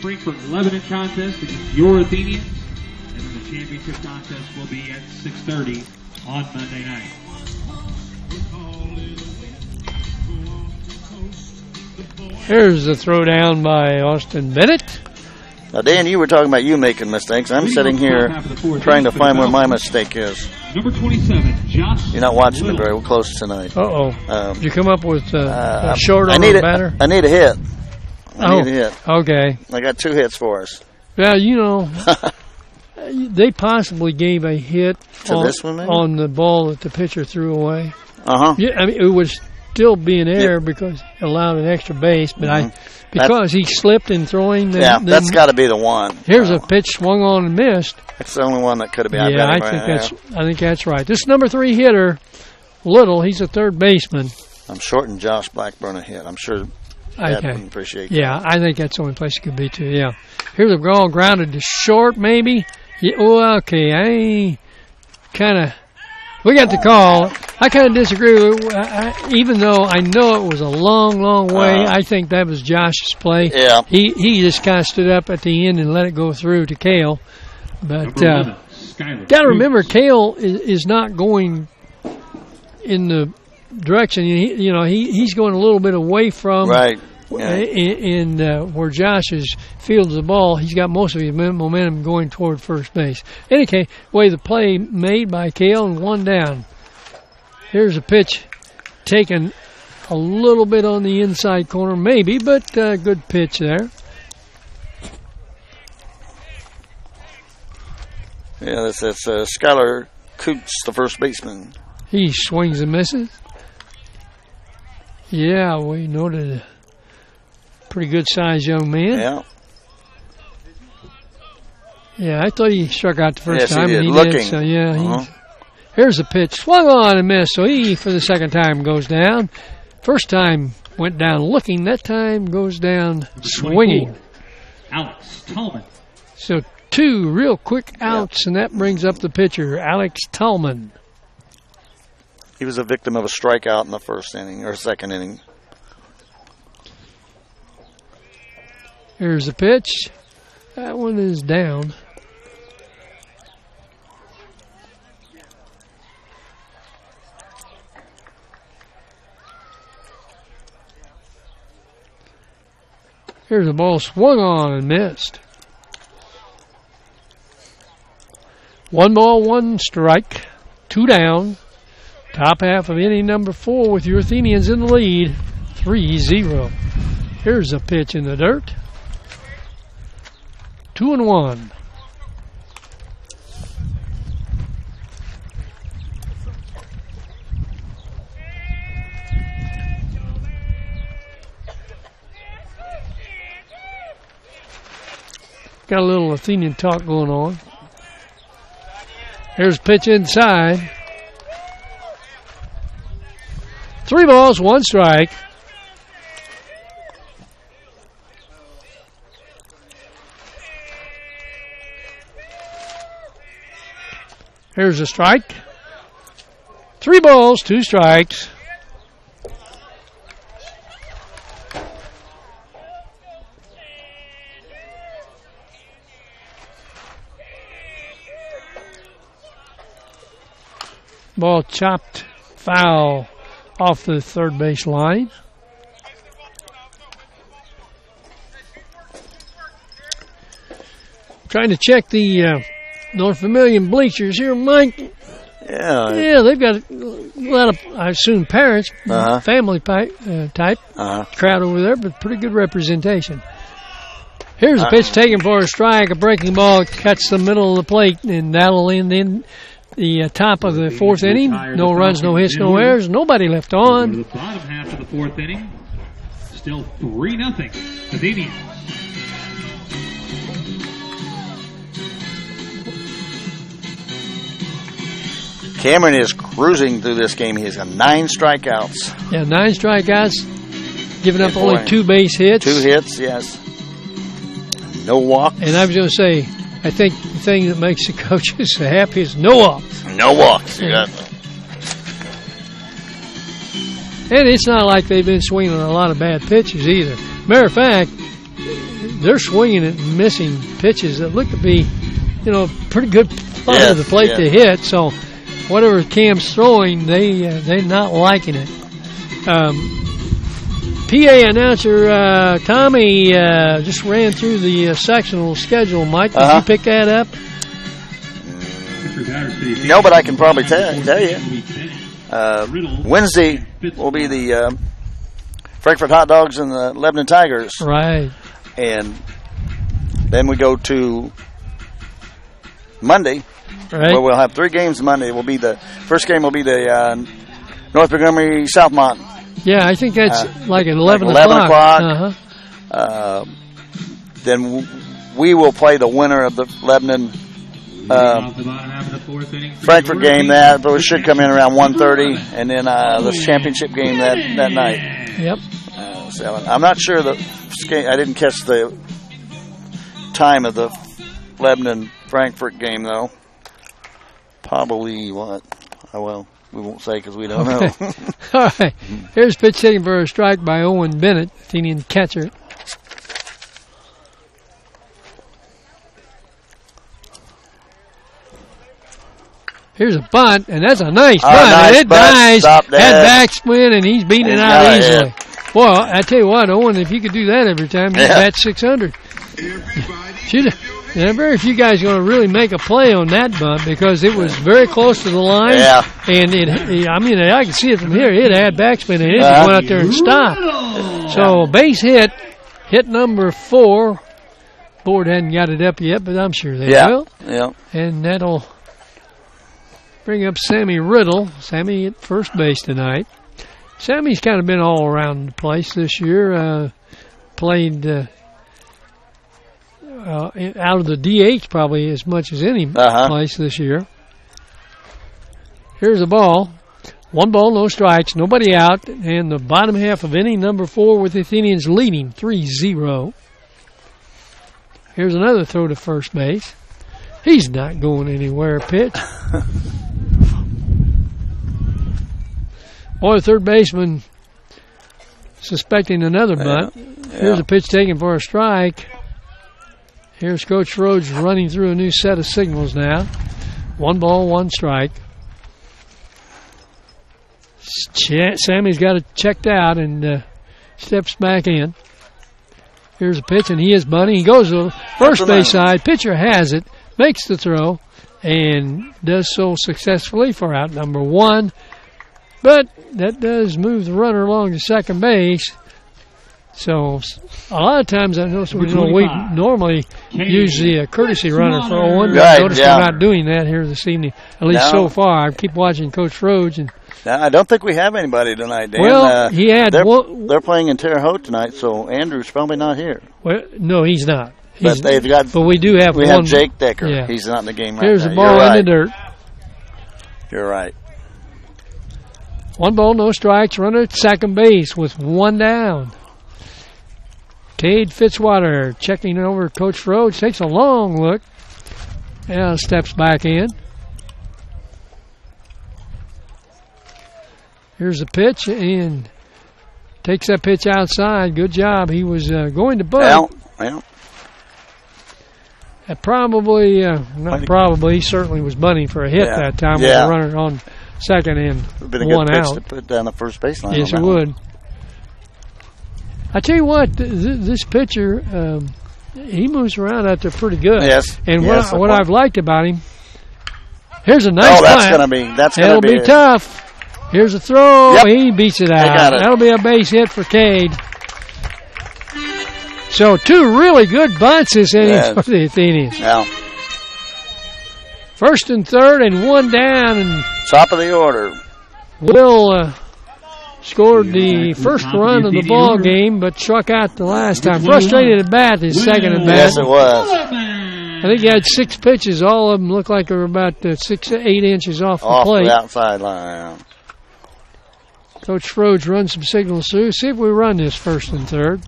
Frankfurt Lebanon contest against your Athenians. And then the championship contest will be at 6:30 on Monday night. Here's the throwdown by Austin Bennett. Now, Dan, you were talking about you making mistakes. I'm sitting here trying to find where my mistake is. Number 27, Josh. You're not watching it very close tonight. Did you come up with a short on the batter? I need a hit. I need a hit. Okay. I got 2 hits for us. Well, they possibly gave a hit on the ball that the pitcher threw away. Yeah, I mean, it would still be in air because it allowed an extra base, but because he slipped in throwing. That's got to be the one. Here's a pitch swung on and missed. That's the only one that could have been. I think that's right. This number 3 hitter, Little, he's a third baseman. I'm shorting Josh Blackburn a hit. I'm sure Dad would appreciate that. Yeah, I think that's the only place it could be too. Yeah. Here's a ball grounded to short, maybe. Yeah, okay. We got the call. I kind of disagree with even though I know it was a long, long way. I think that was Josh's play. Yeah. He just kind of stood up at the end and let it go through to Cale. But got to remember, Cale is not going in the direction. He's going a little bit away from right. In where Josh fields the ball. He's got most of his momentum going toward first base. Any case, way the play made by Cale and 1 down. Here's a pitch taken a little bit on the inside corner, maybe, but good pitch there. Yeah, that's Skylar Coots, the first baseman. He swings and misses. Yeah, we noted a pretty good-sized young man. Yeah. Yeah, I thought he struck out the first time. He did. And he Looking. did. So, yeah, here's a pitch. Swung on and missed. So he, for the second time, goes down. First time went down looking. That time goes down swinging. Alex Tallman. So 2 real quick outs, and that brings up the pitcher, Alex Tallman. He was a victim of a strikeout in the first inning or second inning. Here's the pitch. That one is down. Here's the ball swung on and missed. 1 ball, 1 strike, 2 down. Top half of inning number 4 with your Athenians in the lead, 3-0. Here's a pitch in the dirt. 2-1. Got a little Athenian talk going on. Here's a pitch inside. 3 balls, 1 strike. Here's a strike. 3 balls, 2 strikes. Ball chopped foul off the third base line. Trying to check the North Vermillion bleachers here, Mike. Yeah, they've got a lot of, I assume, parents, family type crowd over there, but pretty good representation. Here's a pitch taken for a strike. A breaking ball cuts the middle of the plate, and that'll end in the top of the 4th inning. No runs, no hits, no errors. Nobody left on. The bottom half of the 4th inning. Still 3-0. Athenians. Cameron is cruising through this game. He's got 9 strikeouts. Yeah, 9 strikeouts. Giving up only 2 base hits. 2 hits, yes. No walks. And I was going to say, I think the thing that makes the coaches happy is no walks. No walks. You got And it's not like they've been swinging a lot of bad pitches either. Matter of fact, they're swinging at missing pitches that look to be, pretty good fun of the plate to hit. So whatever Cam's throwing, they're not liking it. PA announcer Tommy just ran through the sectional schedule. Mike, did you pick that up? No, but I can probably tell you. Wednesday will be the Frankfurt Hot Dogs and the Lebanon Tigers. Right. And then we go to Monday, where we'll have 3 games Monday. The first game will be the North Montgomery Southmont. Yeah, I think that's like at 11 o'clock. Then we will play the winner of the Lebanon Frankfurt game. That should come in around 1:30, and then the championship game that night. Yep. I'm not sure I didn't catch the time of the Lebanon Frankfurt game though. Probably what? Oh well, we won't say because we don't know. All right. Here's pitch taken for a strike by Owen Bennett, Athenian catcher. Here's a bunt, and that's a nice bunt. Nice and it dies, had backspin, and he's beating it out easily. Well, I tell you what, Owen, if you could do that every time, you'd bat 600. Very few guys are going to really make a play on that bunt because it was very close to the line. Yeah. And I can see it from here. It had backspin, and it just went out there and stopped. So base hit number 4. Board hadn't got it up yet, but I'm sure they will. Yeah. And that'll bring up Sammy Riddle. Sammy at first base tonight. Sammy's kind of been all around the place this year. Played out of the DH probably as much as any place this year. Here's a ball. 1 ball, no strikes, nobody out, and the bottom half of inning number 4 with the Athenians leading 3-0. Here's another throw to first base. He's not going anywhere. Pitch. Boy, the third baseman suspecting another bunt. Here's a pitch taken for a strike. Here's Coach Rhodes running through a new set of signals now. 1 ball, 1 strike. Sammy's got it checked out and steps back in. Here's a pitch, and he is bunting. He goes to the first base side. Pitcher has it, makes the throw, and does so successfully for out number 1. But that does move the runner along to second base. So a lot of times I notice we normally use the courtesy runner for Owen. But notice we're not doing that here this evening, at least so far. I keep watching Coach Rhodes. And I don't think we have anybody tonight, Dan. Well, he had they're playing in Terre Haute tonight, so Andrew's probably not here. Well, no, he's not. But we do have have Jake Decker. Yeah. He's not in the game right now. Here's the ball in the dirt. You're right. 1 ball, no strikes. Runner at second base with 1 down. Cade Fitzwater checking over Coach Rhodes. Takes a long look. And steps back in. Here's the pitch and takes that pitch outside. Good job. He was going to bunt. Well. He certainly was bunting for a hit that time with the runner on second and 1 out. To put down the first baseline. Yes, it would. I tell you what, this pitcher, he moves around out there pretty good. Yes. And what I've liked about him, here's a nice That'll be tough. Here's a throw. Yep. He beats it out. That'll be a base hit for Cade. So 2 really good bunts this inning for the Athenians. Yeah. First and third and 1 down. And top of the order. Will scored the first run of the ball game, but struck out the last time. Frustrated at bat, his second at bat. Yes, it was. I think he had 6 pitches. All of them looked like they were about 6 to 8 inches off the plate. The outside line. Coach Rhodes runs some signals through. See if we run this first and third.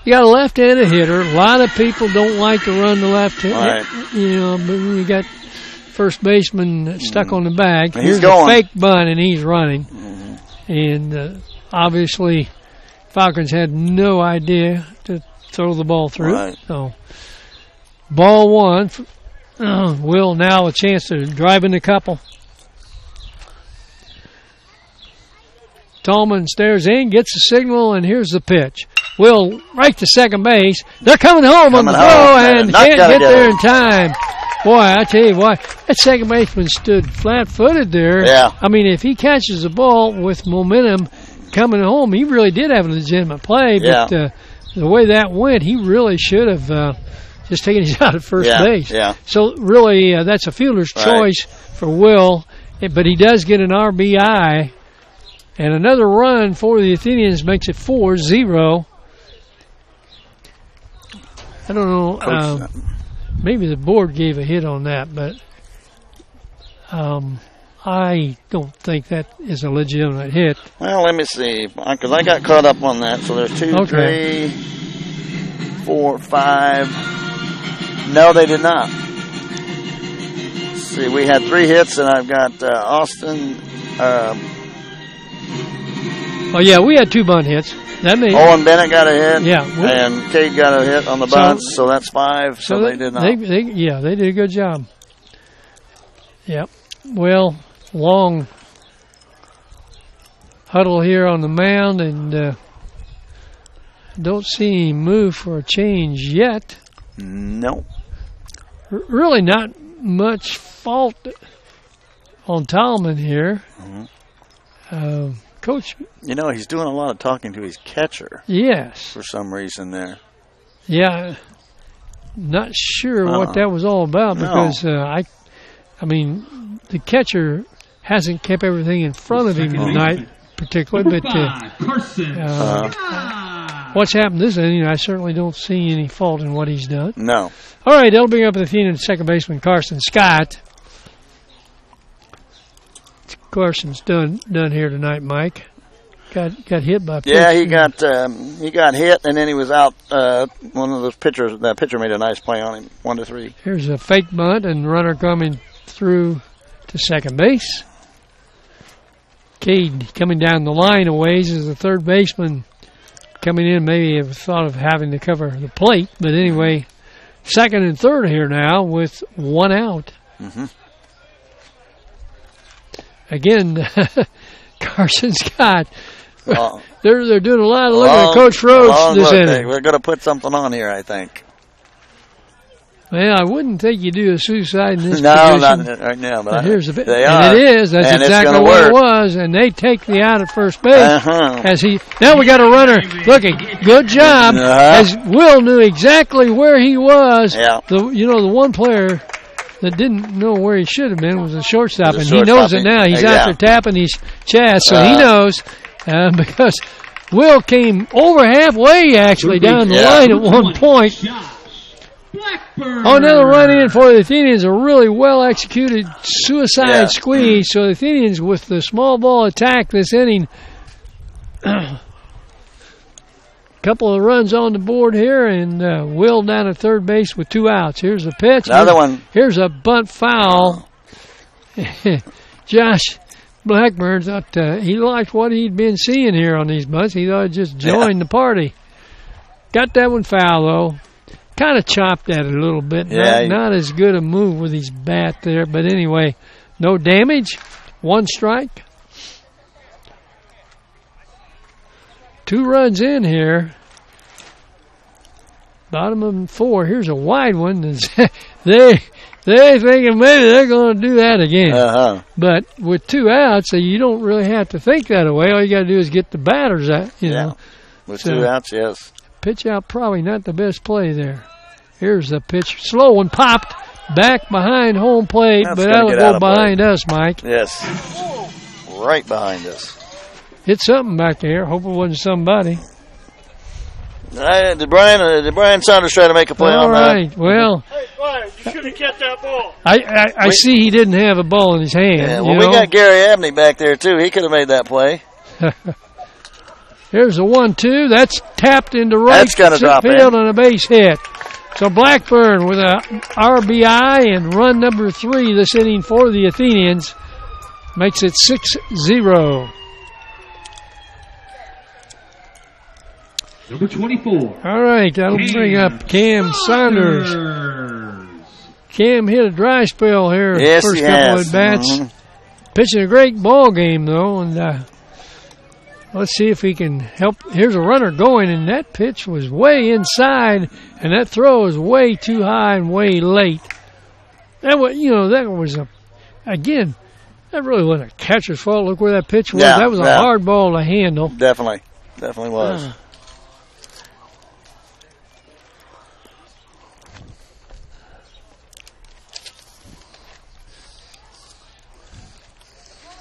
You got a left-handed hitter. A lot of people don't like to run the left. Right. But when you got first baseman stuck on the bag. He's Here's going. a fake bunt, and he's running. And obviously, Falcons had no idea to throw the ball through. Right. So, ball one. Will now a chance to drive in the couple. Tallman stares in, gets the signal, and here's the pitch. Will right to second base. They're coming home on the throw and can't get there in time. Boy, I tell you what, that second baseman stood flat-footed there. Yeah. I mean, if he catches the ball with momentum coming home, he really did have a legitimate play. But the way that went, he really should have just taken his out at first base. Yeah. So really, that's a fielder's choice for Will. But he does get an RBI. And another run for the Athenians makes it 4-0. I don't know. Maybe the board gave a hit on that, but I don't think that is a legitimate hit. Well, let me see, because I got caught up on that. So there's 2, 3, 4, 5. No, they did not. Let's see, we had 3 hits, and I've got Austin. Oh, yeah, we had 2 bunt hits. That made Owen Bennett got a hit. Yeah. And Cade got a hit on the bunts, so that's 5. So they did not. They did a good job. Yep. Well, long huddle here on the mound, and don't see him move for a change yet. No. Really not much fault on Tallman here. Coach. You know, he's doing a lot of talking to his catcher. Yes. For some reason there. Yeah. Not sure what that was all about because, I mean, the catcher hasn't kept everything in front of him tonight, particularly. But what's happened this inning, I certainly don't see any fault in what he's done. No. All right, that'll bring up the Athenian second baseman Carson Scott. Carson's done here tonight, Mike. Got hit by a pitch. Yeah, he got hit, and then he was out. One of those pitchers, that pitcher made a nice play on him, 1-3. Here's a fake bunt, and runner coming through to second base. Cade coming down the line a ways as the third baseman coming in. Maybe have thought of having to cover the plate, but anyway, second and third here now with 1 out. Again, Carson Scott. They're doing a lot of looking at Coach Rhodes this inning. We're going to put something on here, I think. Well, I wouldn't think you do a suicide in this position. No, not right now. But here's the bit. They and are. It is. That's exactly what it was. And they take the out at first base. Now we got a runner looking. Good job. As Will knew exactly where he was. Yeah. The one player that didn't know where he should have been was the shortstop, and he knows it now. He's out there tapping his chest, so he knows because Will came over halfway actually down the line at one point. Another run in for the Athenians, a really well executed suicide squeeze. So the Athenians with the small ball attack this inning. Couple of runs on the board here, and Will down at third base with 2 outs. Here's a pitch. Another one. Here's a bunt foul. Josh Blackburn thought he liked what he'd been seeing here on these bunts. He thought he'd just join the party. Got that one foul, though. Kind of chopped at it a little bit. Not as good a move with his bat there. But anyway, no damage. 1 strike. 2 runs in here. Bottom of 4. Here's a wide one. They're thinking maybe they're going to do that again. But with 2 outs, so you don't really have to think that away. All you got to do is get the batters out. You know. With 2 outs, yes. Pitch out probably not the best play there. Here's the pitch. Slow one popped back behind home plate, but that'll go behind us, Mike. Yes. Right behind us. Hit something back there. Hope it wasn't somebody. Did Brian Saunders try to make a play on that? All right. Well, hey, Brian, you should have kept that ball. I see he didn't have a ball in his hand. Yeah, well, we got Gary Abney back there, too. He could have made that play. Here's a 1-2. That's tapped into right field on a base hit. So Blackburn with a RBI and run number 3 this inning for the Athenians makes it 6-0. Number 24. All right, that'll bring up Cam Saunders. Cam hit a dry spell here Yes, first he couple has. of bats. Pitching a great ball game, though, and let's see if he can help. Here's a runner going, and that pitch was way inside, and that throw is way too high and way late. That was again, that really wasn't a catcher's fault. Look where that pitch was. Yeah, that was a hard ball to handle. Definitely was.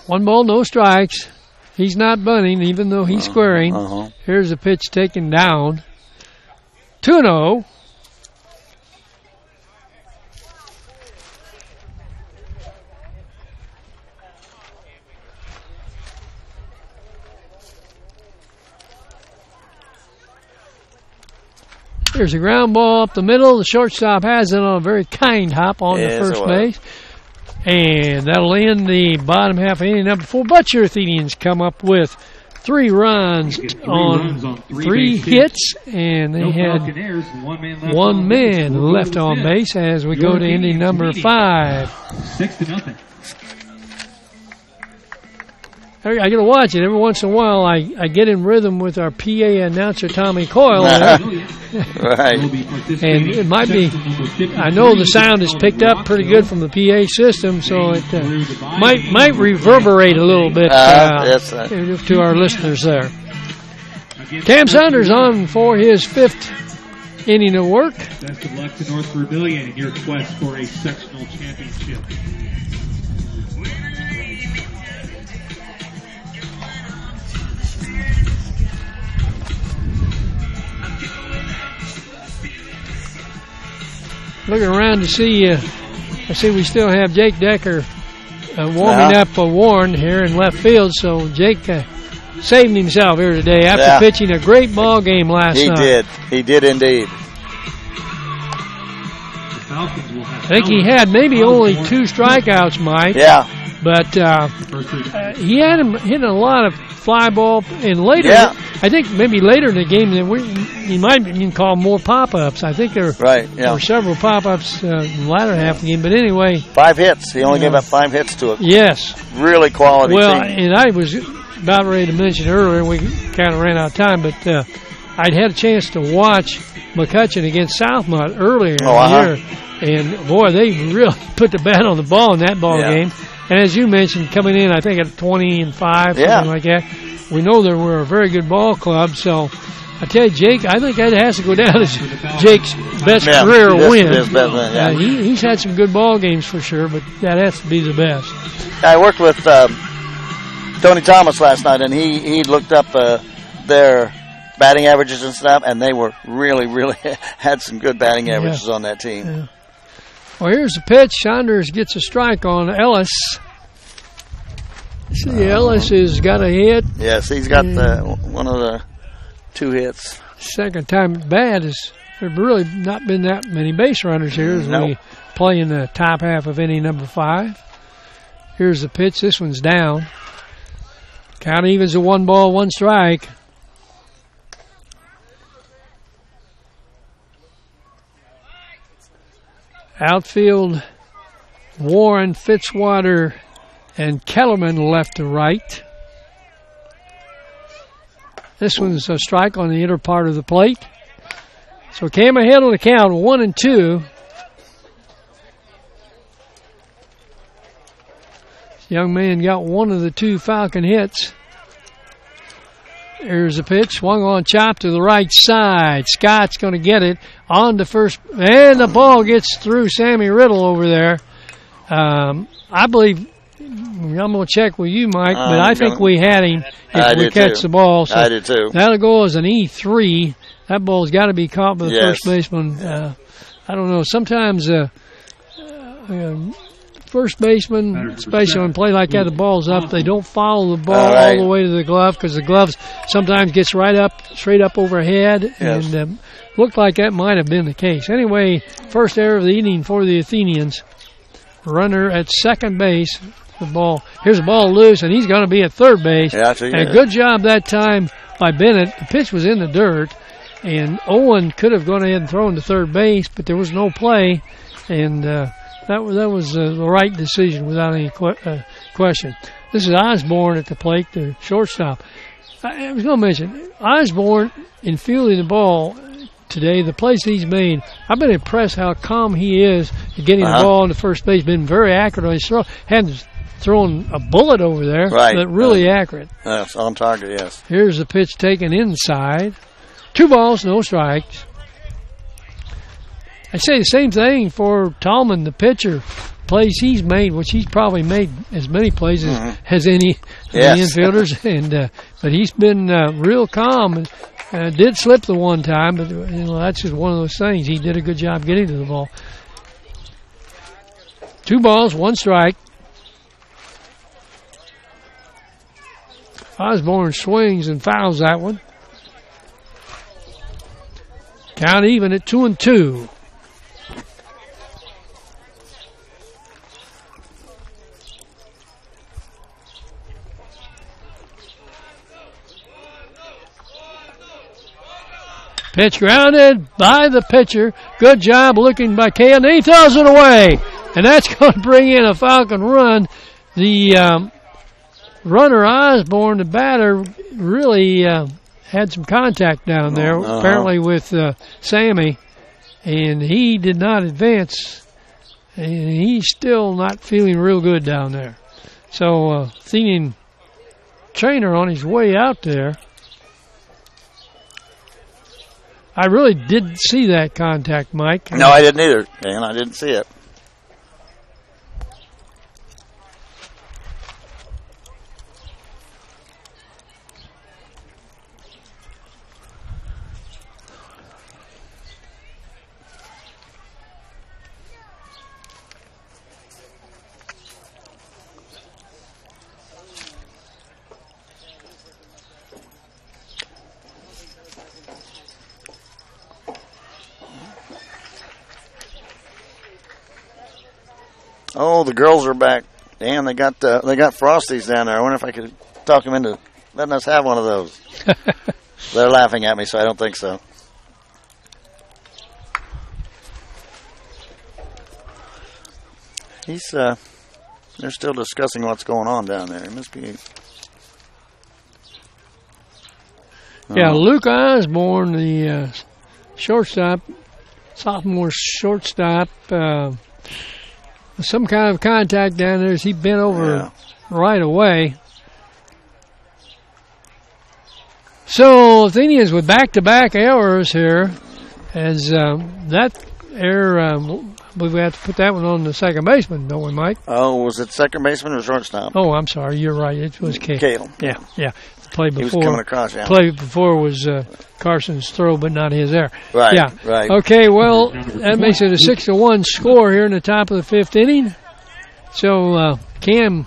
One ball, no strikes. He's not bunting, even though he's squaring. Here's a pitch taken down. 2-0. Here's a ground ball up the middle. The shortstop has it on a very kind hop on the first base. And that'll end the bottom half of inning number 4. But your Athenians come up with 3 runs on 3 hits, and they had one man left on base as we go to inning number 5. 6-0. I got to watch it. Every once in a while, I get in rhythm with our PA announcer, Tommy Coyle. Right. And it might be, I know the sound is picked up pretty good from the PA system, so it might reverberate a little bit to our listeners there. Cam Saunders on for his 5th inning of work. Best of luck to North Vermillion in your quest for a sectional championship. Looking around to see, I see we still have Jake Decker warming up Warren here in left field. So Jake saving himself here today after pitching a great ball game last night. He did indeed. I think he had maybe only 2 strikeouts, Mike. Yeah. But he had him hitting a lot of fly ball, and later, I think maybe later in the game, you might even call more pop-ups. I think there were several pop-ups in the latter half of the game. But anyway. 5 hits. He only gave up 5 hits to it. Yes. Really quality team. And I was about ready to mention earlier, we kind of ran out of time, but I'd had a chance to watch McCutcheon against Southmont earlier in the year. And, boy, they really put the bat on the ball in that ball game. And as you mentioned, coming in, I think at 20-5, something like that. We know they were a very good ball club. So, I tell you, Jake, I think that has to go down as Jake's best career win. His best win, he's had some good ball games for sure, but that has to be the best. I worked with Tony Thomas last night, and he looked up their batting averages and stuff, and they were really had some good batting averages on that team. Yeah. Well, here's the pitch. Saunders gets a strike on Ellis. See, Ellis has got a hit. Yes, he's got one of the 2 hits. Second time bad is there's really not been that many base runners here as we play in the top half of inning number 5. Here's the pitch. This one's down. Count evens a 1 ball, 1 strike. Outfield, Warren, Fitzwater, and Kellerman left to right. This one's a strike on the inner part of the plate. So Cam ahead on the count, 1-2. This young man got one of the 2 Falcon hits. Here's the pitch, swung on, chop to the right side. Scott's going to get it on to first, and the ball gets through Sammy Riddle over there. I believe, I'm going to check with you, Mike, but I think we had him if we catch the ball. So I did too. That'll go as an E3. That ball's got to be caught by the first baseman. I don't know. Sometimes first basemen, especially on play like that, the ball's up, they don't follow the ball all the way to the glove because the gloves sometimes gets straight up overhead, and looked like that might have been the case. Anyway, first error of the evening for the Athenians. Runner at second base. Here's the ball loose, and he's going to be at third base. Yeah, and a good job that time by Bennett. The pitch was in the dirt, and Owen could have gone ahead and thrown to third base, but there was no play, and that was the right decision without any question. This is Osborne at the plate, the shortstop. I was going to mention, Osborne, in fielding the ball today, the plays he's made, I've been impressed how calm he is getting the ball into first base. Been very accurate on his throw. Hadn't thrown a bullet over there, but really accurate. Yes, on target, yes. Here's the pitch taken inside. 2 balls, no strikes. I say the same thing for Tallman, the pitcher. Plays he's made, which he's probably made as many plays as any of the infielders, and but he's been real calm. Did slip the one time, but that's just one of those things. He did a good job getting to the ball. 2 balls, 1 strike. Osborne swings and fouls that one. Count even at 2-2. Pitch grounded by the pitcher. Good job looking by Kale. And he throws it away. And that's going to bring in a Falcon run. The runner, Osborne, the batter, really had some contact down there, apparently with Sammy. And he did not advance. And he's still not feeling real good down there. So, Athenian trainer on his way out there. I really didn't see that contact, Mike. No, I didn't either, Dan. I didn't see it. Oh, the girls are back. Damn, they got Frosties down there. I wonder if I could talk them into letting us have one of those. They're laughing at me, so I don't think so. They're still discussing what's going on down there. It must be. Yeah, Luke Osborne, the shortstop, sophomore shortstop. Some kind of contact down there as he bent over right away. So Athenians with back-to-back errors here, as that error, we have to put that one on the second baseman, don't we, Mike? Oh, was it second baseman or shortstop? Oh, I'm sorry, you're right. It was Cale. Yeah. The play before, he was coming across, play before was Carson's throw, but not his error. Right. Yeah. Right. Okay. Well, that makes it a 6-1 score here in the top of the 5th inning. So Cam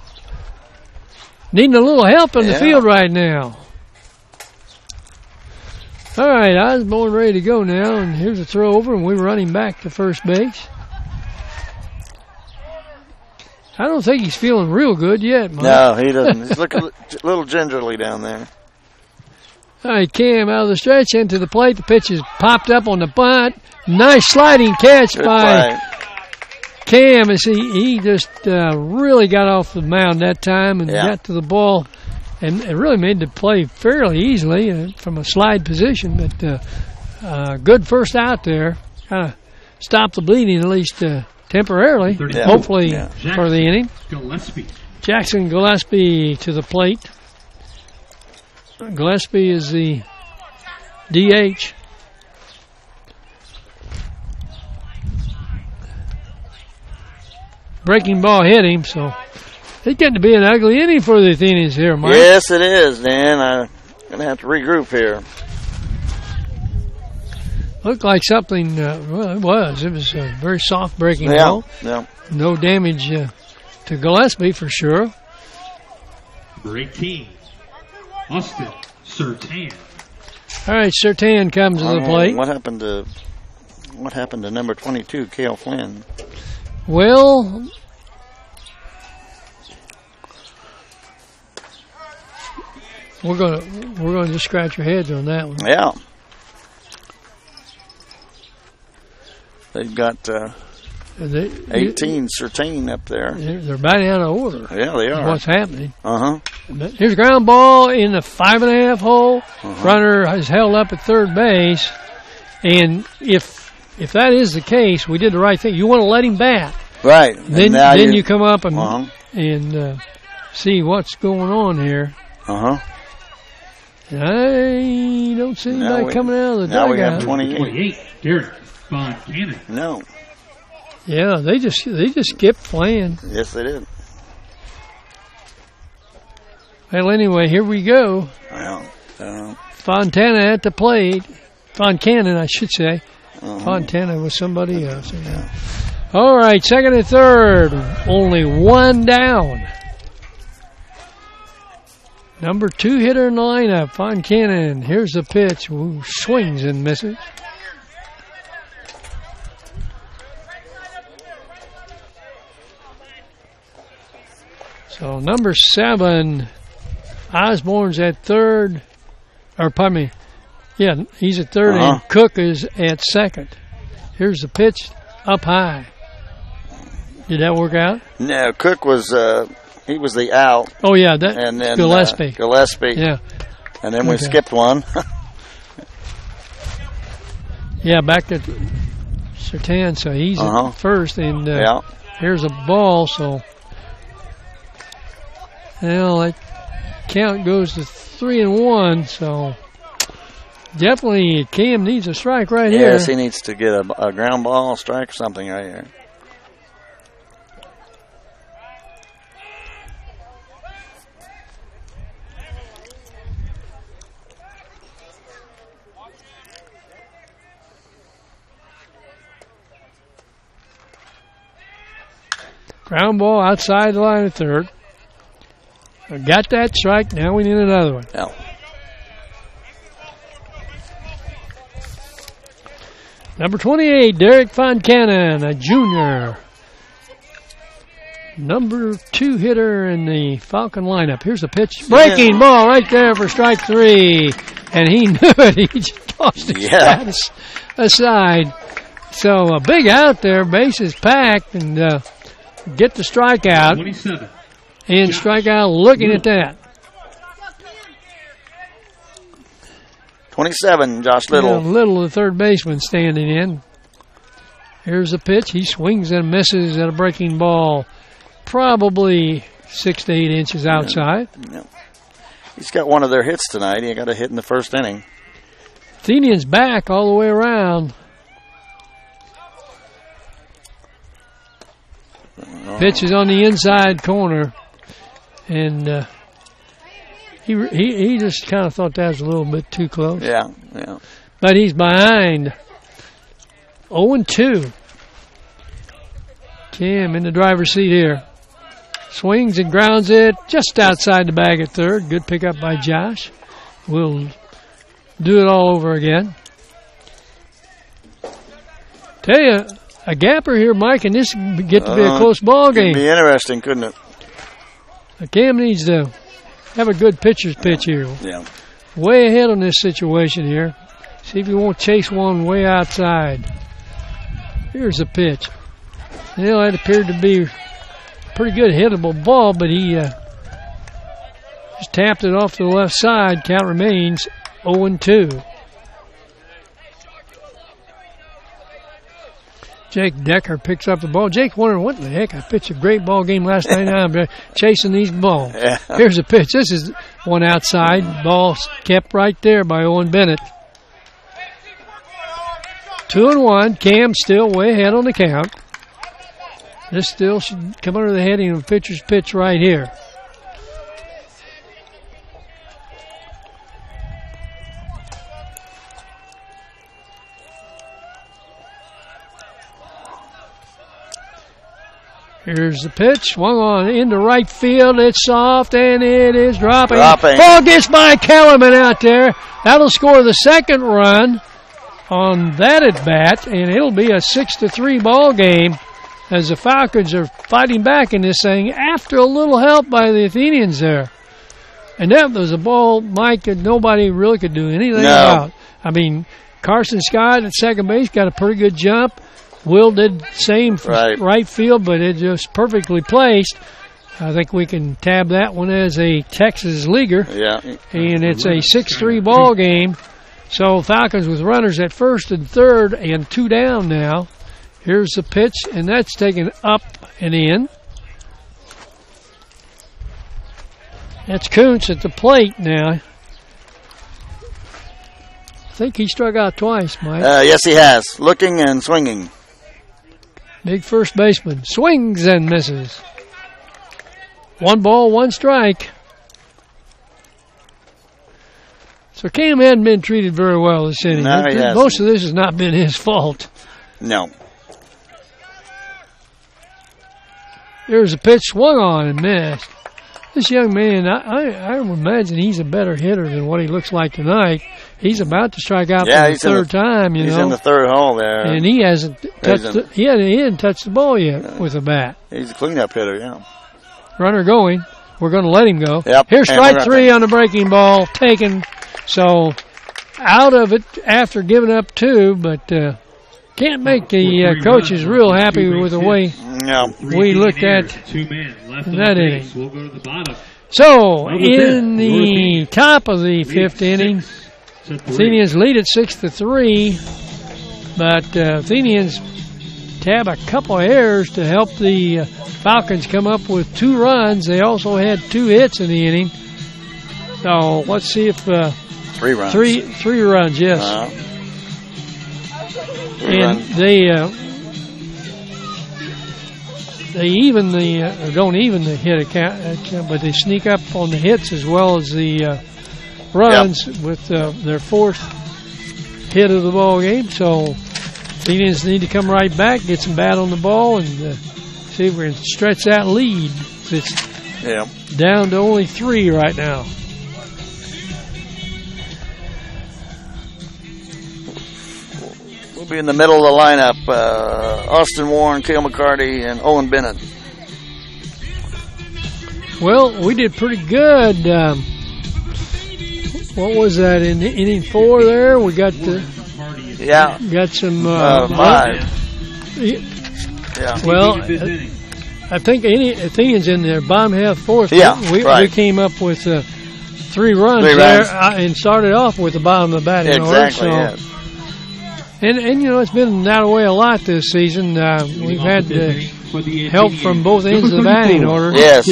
needing a little help in the field right now. All right, Osborne ready to go now, and here's a throw over, and we're running back to first base. I don't think he's feeling real good yet, Mike. No, he doesn't. He's looking a little gingerly down there. All right, Cam out of the stretch into the plate. The pitch is popped up on the bunt. Nice sliding catch by Cam as he just really got off the mound that time and got to the ball. And it really made the play fairly easily from a slide position. But good first out there. Kind of stopped the bleeding at least temporarily, hopefully for the inning. Jackson Gillespie to the plate. Gillespie is the DH. Breaking ball hit him, so it's getting to be an ugly inning for the Athenians here, Mike. Yes, it is, Dan. I'm going to have to regroup here. Looked like something, it was. It was a very soft breaking ball. Yeah. No damage to Gillespie for sure. Number 18, Austin Sertan. All right, Sertan comes to the plate. What happened to number 22, Cale Flynn? Well, we're gonna just scratch your heads on that one. Yeah. They've got 18 Sertain up there. They're batting out of order. Yeah, they are. What's happening? Here's a ground ball in the 5.5 hole. Runner is held up at third base. And if that is the case, we did the right thing. You want to let him bat. Right. Then you come up and see what's going on here. I don't see anybody coming out of the dugout. Now we have 28. Derek Von Cannon. No. Yeah, they just kept playing. Yes, they did. Well, anyway, here we go. Well, Fontana at the plate. Foncannon, I should say. Fontana was somebody else. Yeah. All right, second and third. Only one down. Number 2 hitter in the lineup, Foncannon. Here's the pitch. Ooh, swings and misses. So number 7, Osborne's at third. Or pardon me. Yeah, he's at third and Cook is at second. Here's the pitch up high. Did that work out? No, Cook was he was the out. Oh yeah, and then Gillespie. Yeah. And then we skipped one. Yeah, back to Sertan, so he's at first, and here's a ball, so that count goes to 3-1, so definitely Cam needs a strike right here. Yes, he needs to get a ground ball, strike, or something right here. Ground ball outside the line of third. Got that strike. Now we need another one. Yeah. Number 28, Derek Foncannon, a junior. Number 2 hitter in the Falcon lineup. Here's a pitch. Breaking ball right there for strike 3. And he knew it. He just tossed his bat aside. So a big out there. Bases packed. And get the strikeout. 27. And strikeout looking at that. 27, Josh Little. Little, the third baseman, standing in. Here's the pitch. He swings and misses at a breaking ball. Probably 6 to 8 inches outside. Yeah. He's got one of their hits tonight. He got a hit in the first inning. Athenians back all the way around. Pitch is on the inside corner. And he just kind of thought that was a little bit too close. Yeah. But he's behind. 0-2. Cam in the driver's seat here. Swings and grounds it just outside the bag at third. Good pickup by Josh. We'll do it all over again. Tell you, a gapper here, Mike, and this could get to be a close ball game. Could be interesting, couldn't it? Cam needs to have a good pitcher's pitch here. Yeah. Way ahead on this situation here. See if he won't chase one way outside. Here's the pitch. That appeared to be a pretty good hittable ball, but he just tapped it off to the left side. Count remains 0-2. Jake Decker picks up the ball. Jake wondering, what the heck? I pitched a great ball game last night. Now I'm chasing these balls. Yeah. Here's a pitch. This is one outside. Ball kept right there by Owen Bennett. 2-1. Cam still way ahead on the count. This still should come under the heading of pitcher's pitch right here. Here's the pitch. Swung on into right field. It's soft, and it is dropping. Ball gets by Kellerman out there. That'll score the second run on that at-bat, and it'll be a 6-3 ball game as the Falcons are fighting back in this thing after a little help by the Athenians there. And that was a ball, Mike, that nobody really could do anything about. I mean, Carson Scott at second base got a pretty good jump. Will did the same for right field, but it just perfectly placed. I think we can tab that one as a Texas leaguer. Yeah. And it's a 6-3 ball game. So Falcons with runners at first and third and 2 down now. Here's the pitch, and that's taken up and in. That's Kuntz at the plate now. I think he struck out twice, Mike. Yes, he has. Looking and swinging. Big first baseman. Swings and misses. 1 ball, 1 strike. So Cam hadn't been treated very well this inning. No, he hasn't. Most of this has not been his fault. No. There's a pitch swung on and missed. This young man, I would imagine he's a better hitter than what he looks like tonight. He's about to strike out for the third time, you know. He's in the third hole there. And he hasn't touched he hadn't touched the ball yet with a bat. He's a cleanup hitter, yeah. Runner going. We're going to let him go. Yep. Here's strike 3 on the breaking ball, taken. So out of it after giving up 2, but can't make the coaches real happy with the way we looked at that inning. We'll go to the bottom. So in the top of the 5th inning, Athenians lead at 6-3, but Athenians tab a couple of errors to help the Falcons come up with 2 runs. They also had 2 hits in the inning. So let's see if 3 runs. Three runs, yes. And they don't even the hit account, but they sneak up on the hits as well as the runs with their 4th hit of the ball game. So Athenians need to come right back, get some bat on the ball, and see if we can stretch that lead. It's down to only 3 right now. We'll be in the middle of the lineup. Austin Warren, Cale McCarty, and Owen Bennett. Well, we did pretty good. What was that in inning 4 there? We got got some 5. Well, I think Athenians in their bottom half 4th. We came up with 3 runs there and started off with the bottom of the batting order. So. Yes. And you know, it's been that way a lot this season. We've had help from both ends of the batting order. Yes.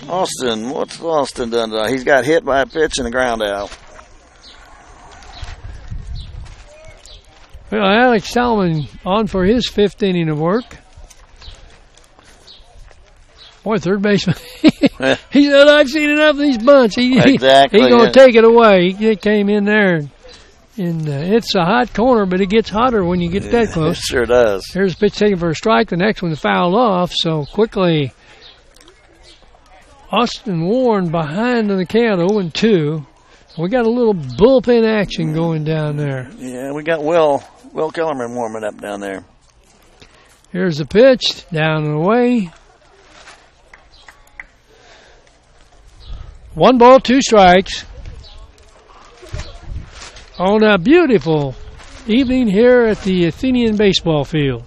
Austin, what's Austin done tonight? He's got hit by a pitch and a ground out. Well, Alex Salmon on for his 5th inning of work. Boy, third baseman. He said, I've seen enough of these bunts. He's going to take it away. He came in there, and it's a hot corner, but it gets hotter when you get that close. It sure does. Here's a pitch taken for a strike. The next one's fouled off, so quickly Austin Warren behind on the count, 0-2. We got a little bullpen action going down there. Yeah, we got Will Kellerman warming up down there. Here's the pitch, down and away. 1 ball, 2 strikes. On a beautiful evening here at the Athenian baseball field.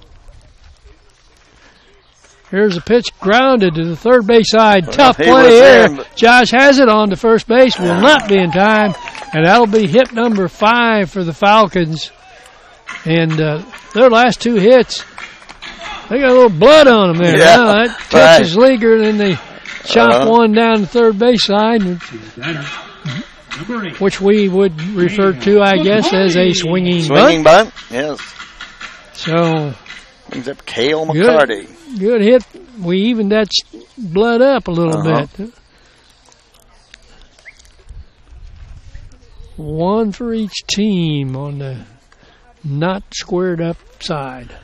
Here's a pitch grounded to the third base side. Tough play here. Josh has it on to first base. Will not be in time. And that'll be hit number 5 for the Falcons. And their last 2 hits, they got a little blood on them there. Now that Texas leaguer, and then they chop one down the third base side, which we would refer to, I guess, as a swinging bunt. Yes. So brings up Cale McCarty. Good hit. We evened that blood up a little bit. 1 for each team on the not squared up side.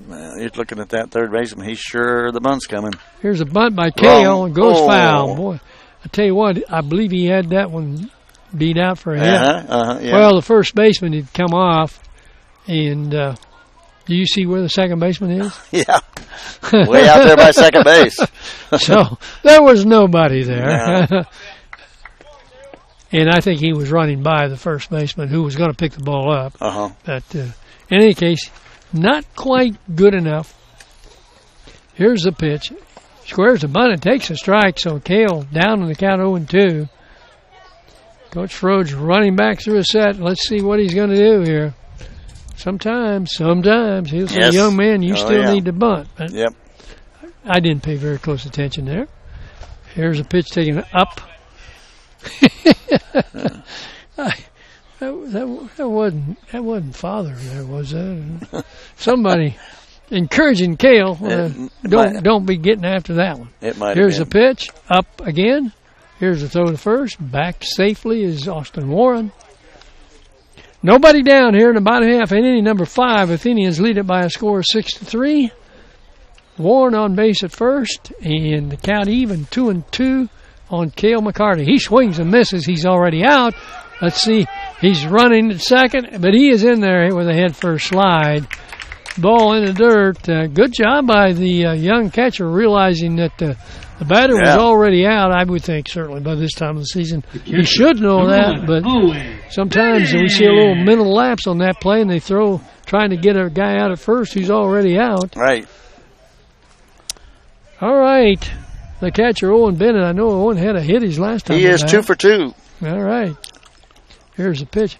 You're looking at that third baseman. He's sure the bunt's coming. Here's a bunt by Kale. Wrong. Goes Oh. foul. Boy, I tell you what, I believe he had that one beat out for a hit. Yeah. Well, the first baseman had come off, and do you see where the second baseman is? Yeah. Way out there by second base. So there was nobody there. No. And I think he was running by the first baseman who was going to pick the ball up. Uh-huh. But in any case, not quite good enough. Here's the pitch. Squares the bunt and takes a strike, so Kale down on the count 0-2. Coach Frode's running back through a set. Let's see what he's going to do here. Sometimes he'll say, Yes. young man, you still yeah. need to bunt. But Yep. I didn't pay very close attention there. Here's a pitch taken up. That wasn't father there, was that? Somebody encouraging Kale. Don't be getting after that one. It might. Here's a pitch up again. Here's a throw to first. Back safely is Austin Warren. Nobody down here in the bottom half inning. Number 5, Athenians lead it by a score of 6-3. Warren on base at first, and the count even 2-2 on Cale McCarty. He swings and misses. He's already out. Let's see. He's running at second, but he is in there with a head first slide. Ball in the dirt. Good job by the young catcher realizing that the batter was already out, I would think, certainly by this time of the season. He should know that, but sometimes we see a little mental lapse on that play, and they throw trying to get a guy out at first who's already out. Right. All right. The catcher, Owen Bennett, I know Owen had a hit his last time. He is 2 for 2. All right. Here's the pitch.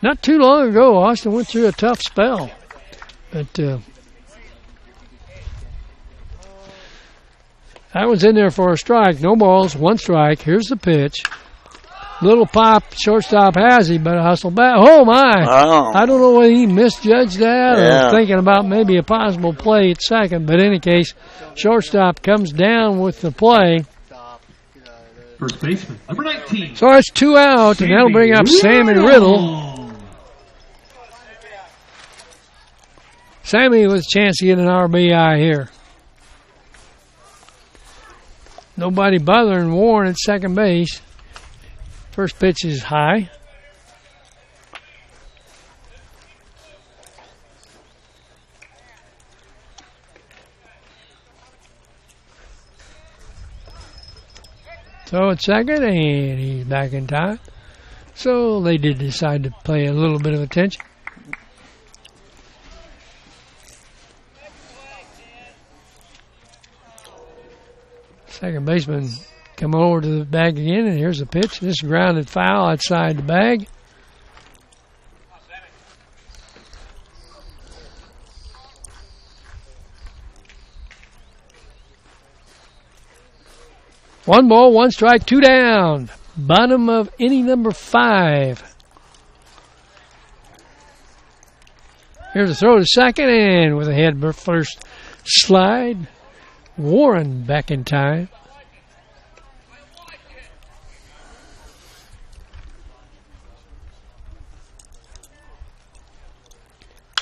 Not too long ago, Austin went through a tough spell. But that was in there for a strike. No balls, 1 strike. Here's the pitch. Little pop, shortstop has him, but a hustle back. Oh, my. Oh. I don't know whether he misjudged that or thinking about maybe a possible play at second. But in any case, shortstop comes down with the play. First baseman, number 19. So it's 2 out, and that'll bring up Sammy Riddle. Sammy with a chance to get an RBI here. Nobody bothering Warren at second base. First pitch is high. Throw at second, and he's back in time. So they did decide to play a little bit of attention. Second baseman coming over to the bag again, and here's the pitch. This is grounded foul outside the bag. One ball, 1 strike, 2 down. Bottom of inning number 5. Here's a throw to second, and with a head first slide, Warren back in time.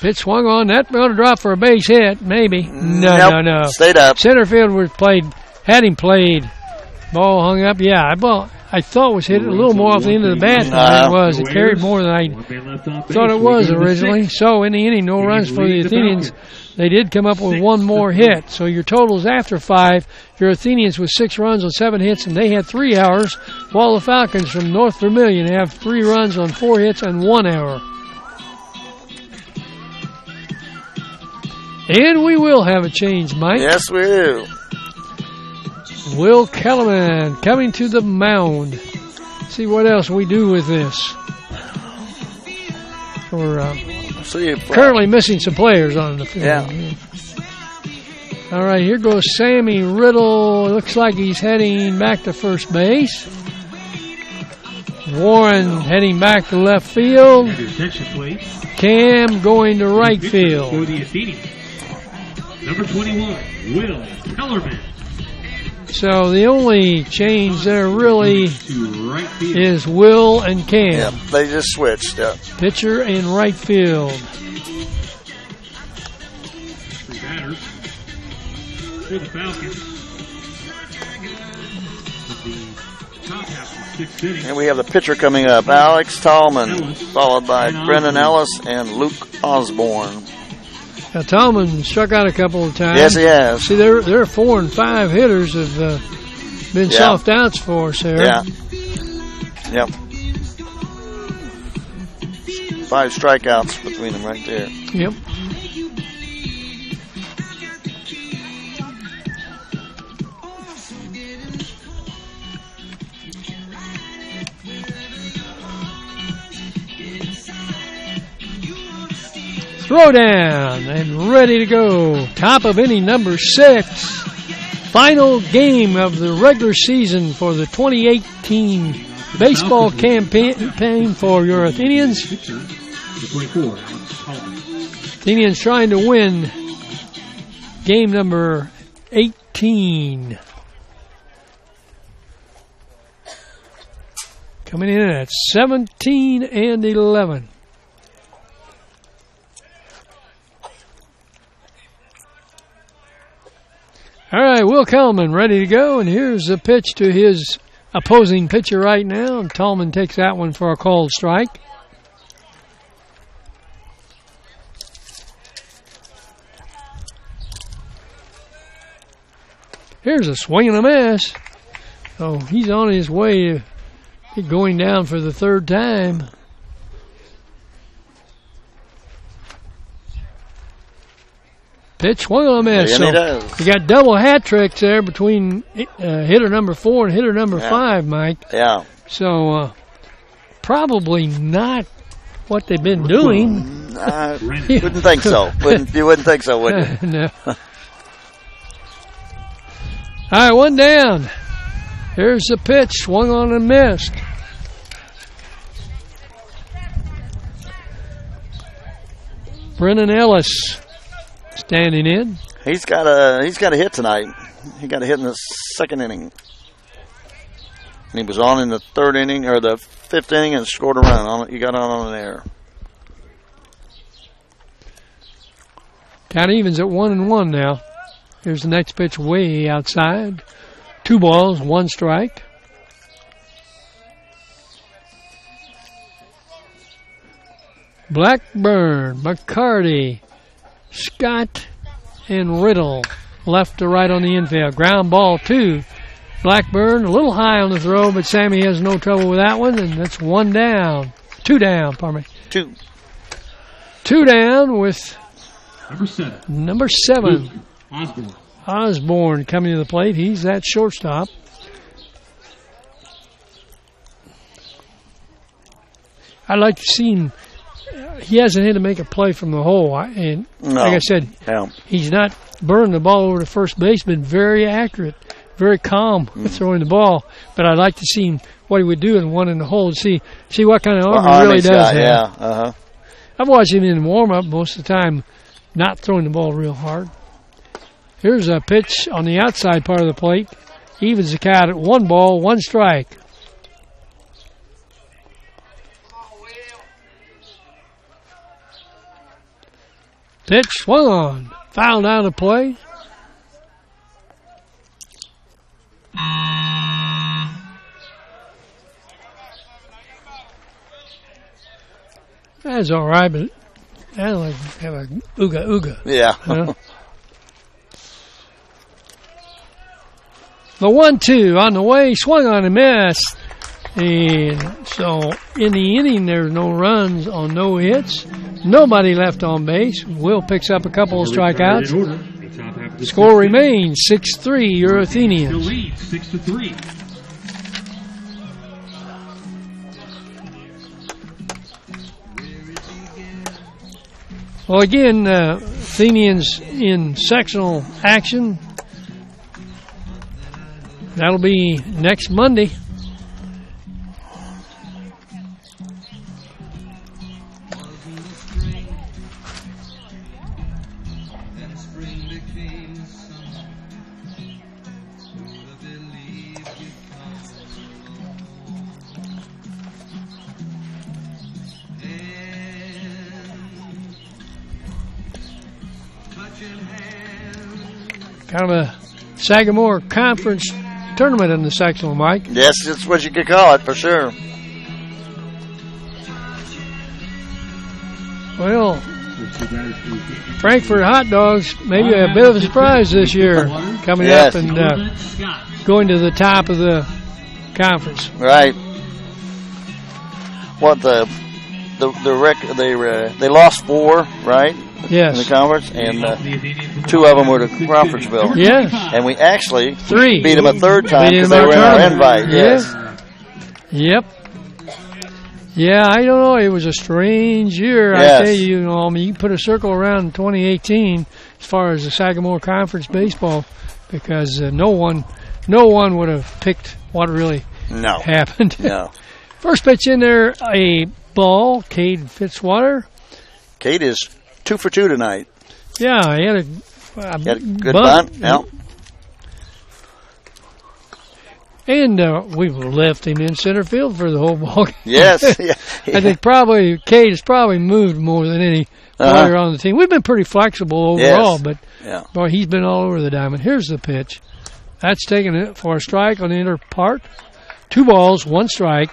Pitch swung on. That's going to drop for a base hit, maybe. No. Stayed up. Center field had him played. Ball hung up. Yeah, I thought it was hit a little more off the end of the bat than it was. It carried more than I thought it was originally. So in the inning, no runs for the Athenians. They did come up with 1 more hit. So your totals after 5, your Athenians with 6 runs on 7 hits, and they had 3 hours, while the Falcons from North Vermillion have 3 runs on 4 hits and 1 hour. And we will have a change, Mike. Yes, we do. Will Kellerman coming to the mound. See what else we do with this. We're currently missing some players on the field. Yeah. All right, here goes Sammy Riddle. Looks like he's heading back to first base. Warren heading back to left field. Cam going to right field. For the Athenians, number 21, Will Kellerman. So the only change there really is Will and Cam. Yeah, they just switched. Yeah. Pitcher in right field. Three batters for the Falcons. Top half of the 6th inning. And we have the pitcher coming up, Alex Tallman, followed by Brendan Ellis and Luke Osborne. Now, Tallman struck out a couple of times. Yes, he has. See, there are 4 and 5 hitters have been soft outs for us there. Yeah. Yep. 5 strikeouts between them right there. Yep. Throw down and ready to go. Top of inning number 6. Final game of the regular season for the 2018 baseball campaign for your Athenians. Athenians trying to win game number 18. Coming in at 17 and 11. All right, Will Kellman ready to go, and here's the pitch to his opposing pitcher right now, and Tallman takes that one for a called strike. Here's a swing and a miss. So he's on his way to going down for the 3rd time. Pitch, swung on a miss. And so he does. you got double hat tricks there between hitter number 4 and hitter number 5, Mike. Yeah. So probably not what they've been doing. Wouldn't think so. You wouldn't think so, would you? No. All right, 1 down. Here's the pitch, swung on and missed. Brennan Ellis standing in. He's got a hit tonight. He got a hit in the 2nd inning. And he was on in the 3rd inning or the 5th inning and scored a run. He got on an error. Count evens at 1-1 now. Here's the next pitch way outside. 2 balls, 1 strike. Blackburn, McCarty, Scott, and Riddle left to right on the infield. Ground ball 2. Blackburn a little high on the throw, but Sammy has no trouble with that one, and that's 1 down. 2 down, pardon me. 2 down with number 7. Osborne coming to the plate. He's that shortstop. I'd like to see him. He hasn't had to make a play from the hole. And like I said, he's not burned the ball over to first base, been very accurate, very calm with throwing the ball. But I'd like to see him, what he would do in one in the hole, and see what kind of arm he really does have. I've watched him in warm-up most of the time, not throwing the ball real hard. Here's a pitch on the outside part of the plate. Evens the count at 1 ball, 1 strike. Pitch swung on. Fouled out of play. That's all right, but I like to have a ooga. Yeah. You know? The 1-2 on the way, swung on and missed. And so in the inning, there's no runs on no hits. Nobody left on base. Will picks up a couple of strikeouts. Score remains 6-3, your Athenians. The lead, 6-3. Well, again, Athenians in sectional action. That'll be next Monday. Kind of a Sagamore Conference tournament in the sectional, Mike. Yes, that's what you could call it for sure. Well, Frankfurt hot dogs maybe a bit of a surprise this year, coming up and going to the top of the conference. Right. What they lost 4, right? Yes. In the conference, and 2 of them were to Crawfordsville. Yes. And we actually 3 beat them a 3rd time because they were in our invite. Yes. Yep. Yeah, I don't know. It was a strange year. Yes. I tell you, I mean, you can put a circle around 2018 as far as the Sagamore Conference baseball, because no one would have picked what really happened. No. First pitch in there, a ball. Cade Fitzwater. Cade is 2 for 2 tonight. Yeah, he had a good bunt. Yeah. And we left him in center field for the whole ball game. Yes. Yeah. I think Cade has probably moved more than any player on the team. We've been pretty flexible overall, but boy, he's been all over the diamond. Here's the pitch. That's taking it for a strike on the inner part. 2 balls, 1 strike.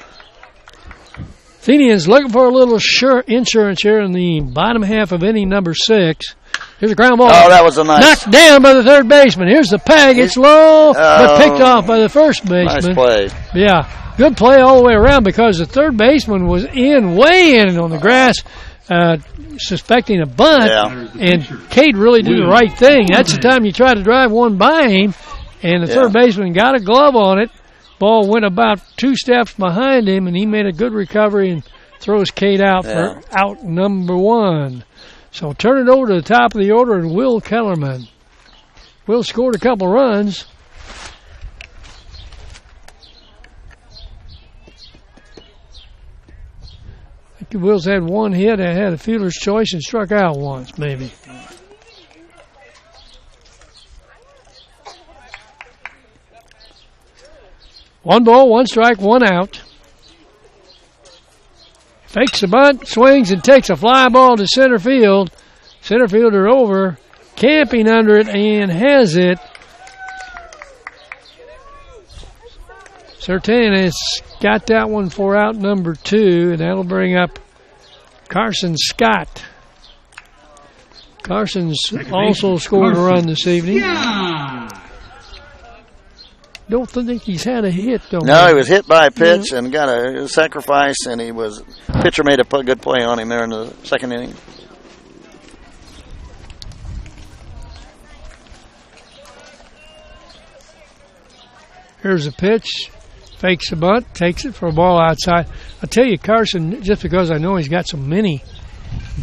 Athenians looking for a little insurance here in the bottom half of inning number 6. Here's a ground ball. Oh, that was a nice. Knocked down by the third baseman. Here's the peg. It's low, but picked off by the first baseman. Nice play. Yeah, good play all the way around because the third baseman was way in on the grass, suspecting a bunt, and Cade really did the right thing. That's the time you try to drive one by him, and the third baseman got a glove on it. Ball went about 2 steps behind him, and he made a good recovery and throws Cade out for out number 1. So turn it over to the top of the order, and Will Kellerman. Will scored a couple runs. I think Will's had 1 hit. I had a fielder's choice and struck out once, maybe. One ball, 1 strike, 1 out. Fakes the bunt, swings, and takes a fly ball to center field. Center fielder over, camping under it, and has it. Sertan has got that one for out number 2, and that'll bring up Carson Scott. Carson's also scored a run this evening. Don't think he's had a hit, though. No, he was hit by a pitch and got a sacrifice, and pitcher made a good play on him there in the 2nd inning. Here's a pitch. Fakes the bunt, takes it for a ball outside. I'll tell you, Carson, just because I know he's got so many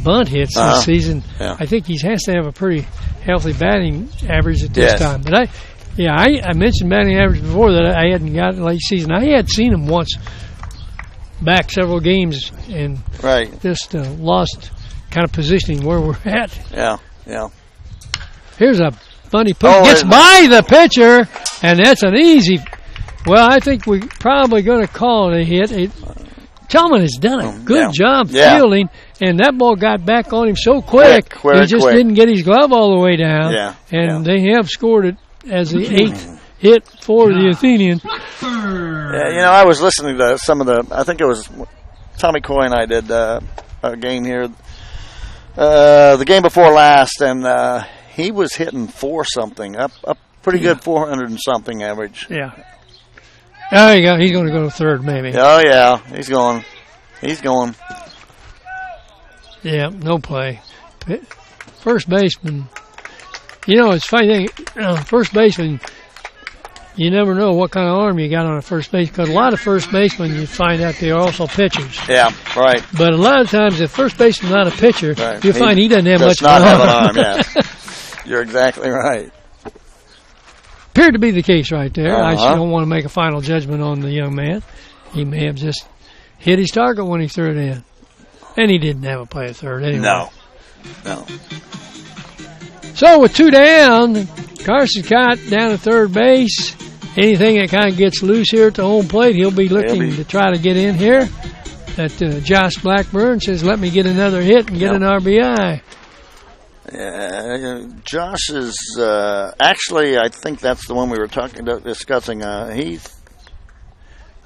bunt hits this season, I think he has to have a pretty healthy batting average at this time. But I mentioned batting average before that I hadn't got late season. I had seen him once back several games and just lost kind of positioning where we're at. Yeah. Here's a funny push. Gets by the pitcher, and that's an easy. Well, I think we're probably going to call it a hit. Tillman has done a good job fielding, and that ball got back on him so quick he just didn't get his glove all the way down. They have scored it as the 8th hit for the Athenians. Yeah, I was listening to some of I think it was Tommy Coy and I did a game here, the game before last, and he was hitting 4-something, up pretty good 400 and something average. Yeah. There you go. He's going to go to third, maybe. Oh, yeah. He's going. Yeah, no play. First baseman. It's funny thing. First baseman, you never know what kind of arm you got on a first base, because a lot of first basemen, you find out they're also pitchers. Yeah, right. But a lot of times, if first baseman's not a pitcher, you find he doesn't have much of an arm. Yeah. You're exactly right. Appeared to be the case right there. I don't want to make a final judgment on the young man. He may have just hit his target when he threw it in. And he didn't have a play at third anyway. No. So with 2 down, Carson Scott down at third base. Anything that kind of gets loose here at the home plate, he'll be looking to try to get in here. That Josh Blackburn says, let me get another hit and get an RBI. Josh is actually, I think that's the one we were discussing. I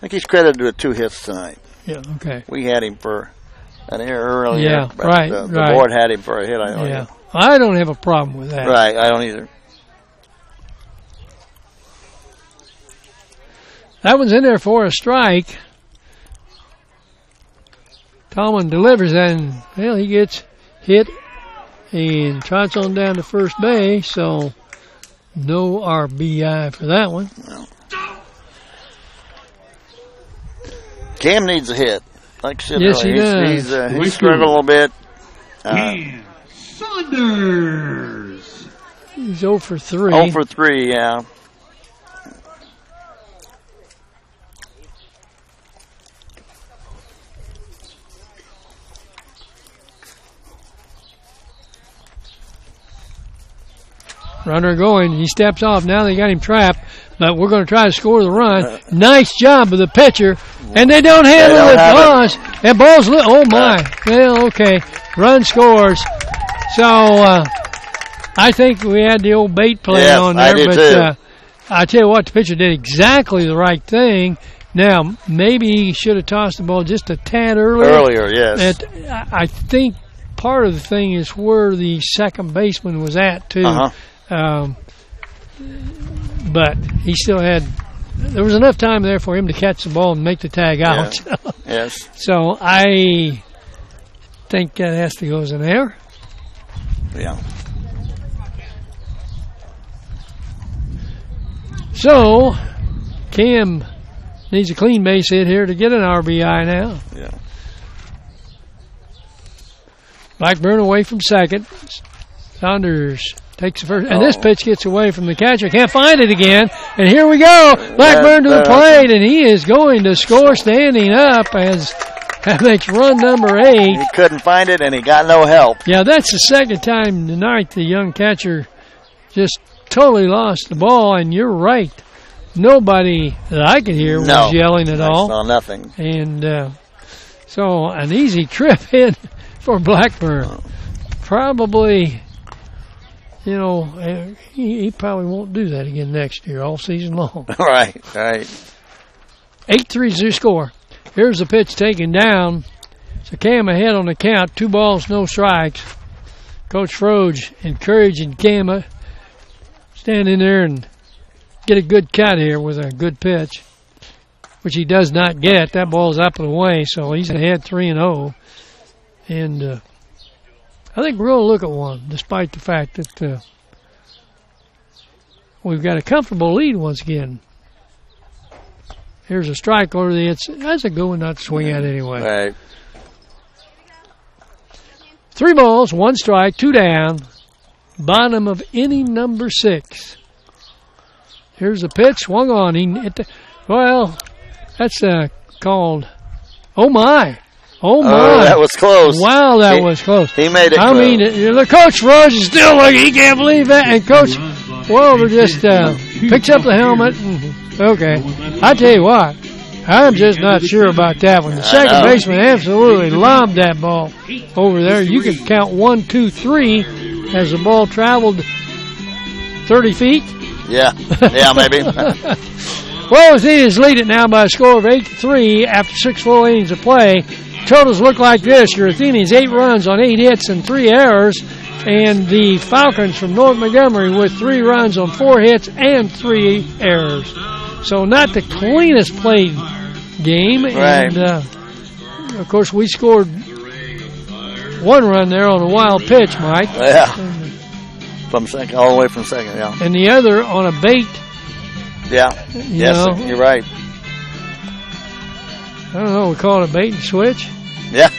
think he's credited with 2 hits tonight. Yeah, okay. We had him for an error earlier. Yeah, but right, the right. board had him for a hit. Yeah, I don't have a problem with that. Right, I don't either. That one's in there for a strike. Tallman delivers that, and, well, he gets hit and trots on down to first base, so no RBI for that one. Well, Cam needs a hit. Like I said yes, earlier, he does. He's struggled a little bit. Cam Saunders. He's 0 for 3. 0 for 3, yeah. Runner going. He steps off. Now they got him trapped, but we're going to try to score the run. Nice job of the pitcher. And they don't handle it. Ball's. And ball's oh, my. Well, okay. Run scores. So I think we had the old bait play on there. I did but too. I tell you what, the pitcher did exactly the right thing. Now, maybe he should have tossed the ball just a tad earlier. Earlier, yes. I think part of the thing is where the second baseman was at, too. Uh-huh. But he still had. There was enough time there for him to catch the ball and make the tag out. Yeah. Yes. So I think that has to go as an error. Yeah. So Cam needs a clean base hit here to get an RBI now. Yeah. Blackburn away from second. Saunders takes the first, and this pitch gets away from the catcher. Can't find it again. And here we go. Blackburn to the plate, and he is going to score standing up as that makes run number 8. He couldn't find it, and he got no help. Yeah, that's the second time tonight the young catcher just totally lost the ball, and you're right. Nobody that I could hear was yelling at all. No, nothing. And so an easy trip in for Blackburn. Probably, you know, he probably won't do that again next year, all season long. Right. 8-3 score. Here's the pitch taken down. So Cam ahead on the count. 2 balls, no strikes. Coach Froge encouraging Cam stand in there and get a good cut here with a good pitch, which he does not get. That ball's up and away, so he's ahead 3-0. And I think we're going to look at one, despite the fact that we've got a comfortable lead once again. Here's a strike over the inside. That's a good one not to swing at anyway. Right. 3 balls, 1 strike, 2 down. Bottom of inning number 6. Here's the pitch, swung on. He hit well, that's called. Oh my! Oh my! Oh, that was close. Wow, that was close. He made it. I mean, the Coach Rose is still looking. He can't believe that. And Coach Wolver just picks up the helmet. Okay, I tell you what, I'm just not sure about that one. The second baseman absolutely lobbed that ball over there. You could count 1, 2, 3 as the ball traveled 30 feet. Yeah, maybe. Well, Athenians lead it now by a score of 8-3 after 6 full innings of play. Totals look like this. Your Athenians 8 runs on 8 hits and 3 errors. And the Falcons from North Montgomery with 3 runs on 4 hits and 3 errors. So not the cleanest played game. Right. And, of course, we scored 1 run there on a wild pitch, Mike. Yeah. From second, all the way from second, yeah. And the other on a bait. Yeah. Yes, you're right. I don't know, we call it a bait and switch. Yeah.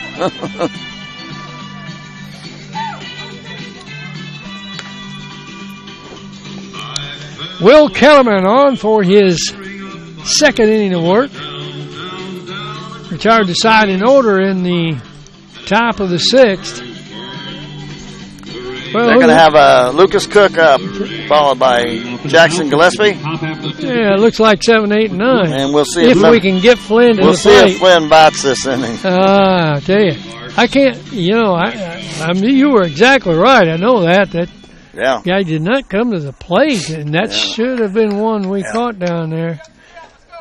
Will Kellerman on for his second inning of work. Retired the side in order in the top of the 6th. Well, they're going to have Lucas Cook up, followed by Jackson Gillespie. Yeah, it looks like 7, 8, and 9. And we'll see if we can get Flynn to the plate. We'll see if Flynn bats this inning. I tell you. I can't, I mean, you were exactly right. I know that. That guy did not come to the plate, and that should have been one we caught down there.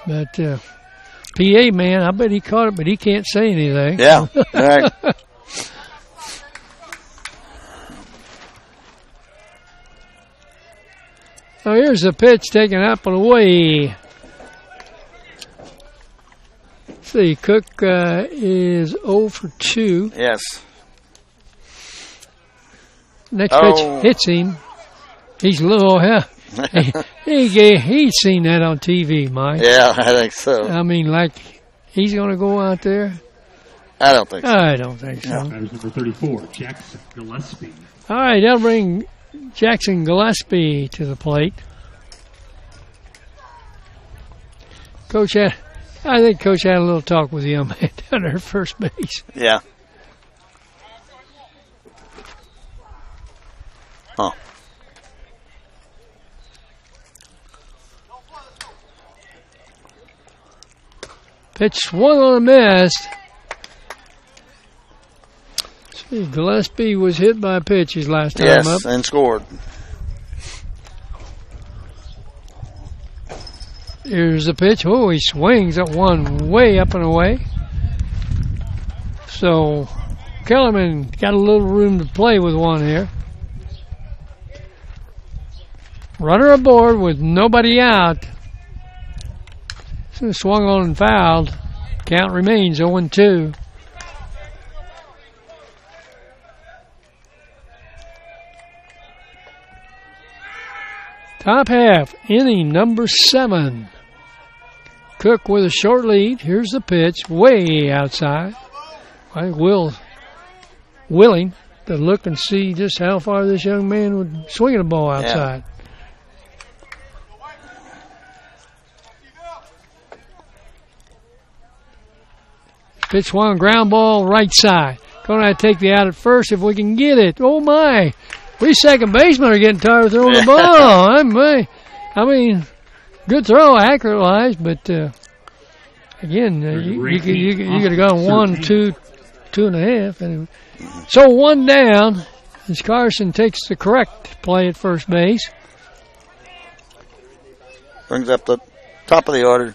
But PA man, I bet he caught it, but he can't say anything. Yeah, all right. So here's the pitch taken up and away. Let's see, Cook is 0 for 2. Yes. Next pitch hits him. He's a little, he's seen that on TV, Mike. Yeah, I think so. I mean, like, he's going to go out there? I don't think so. I don't think so. That was number 34, Jackson Gillespie. All right, that'll bring Jackson Gillespie to the plate. I think Coach had a little talk with the young man down there at first base. Yeah. Huh. Pitch swung on a miss. See, Gillespie was hit by a pitch his last time up. Yes, and scored. Here's the pitch. Oh, he swings at one way up and away. So Kellerman got a little room to play with one here. Runner aboard with nobody out. So swung on and fouled. Count remains 0-2. Top half, inning number 7. Cook with a short lead. Here's the pitch, way outside. I think Will's willing to look and see just how far this young man would swing the ball outside. Pitch swung, ground ball, right side. Going to take the out at first if we can get it. Oh, my. We second basemen are getting tired of throwing the ball. I mean, good throw, accurate-wise, but again, you could have gone 1, 2, 2.5. Anyway. So 1 down as Carson takes the correct play at first base. Brings up the top of the order.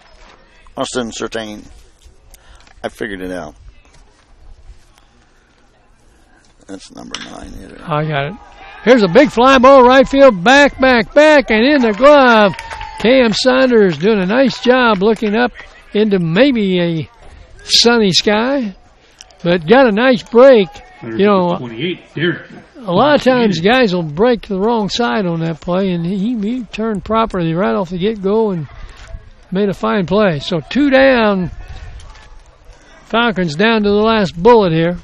Austin Sertain. I figured it out. That's number 9. Either. I got it. Here's a big fly ball, right field, back, and in the glove. Cam Saunders doing a nice job looking up into maybe a sunny sky, but got a nice break. 28, Derek. A lot of times guys will break the wrong side on that play, and he turned properly right off the get-go and made a fine play. So 2 down. Falcons down to the last bullet here.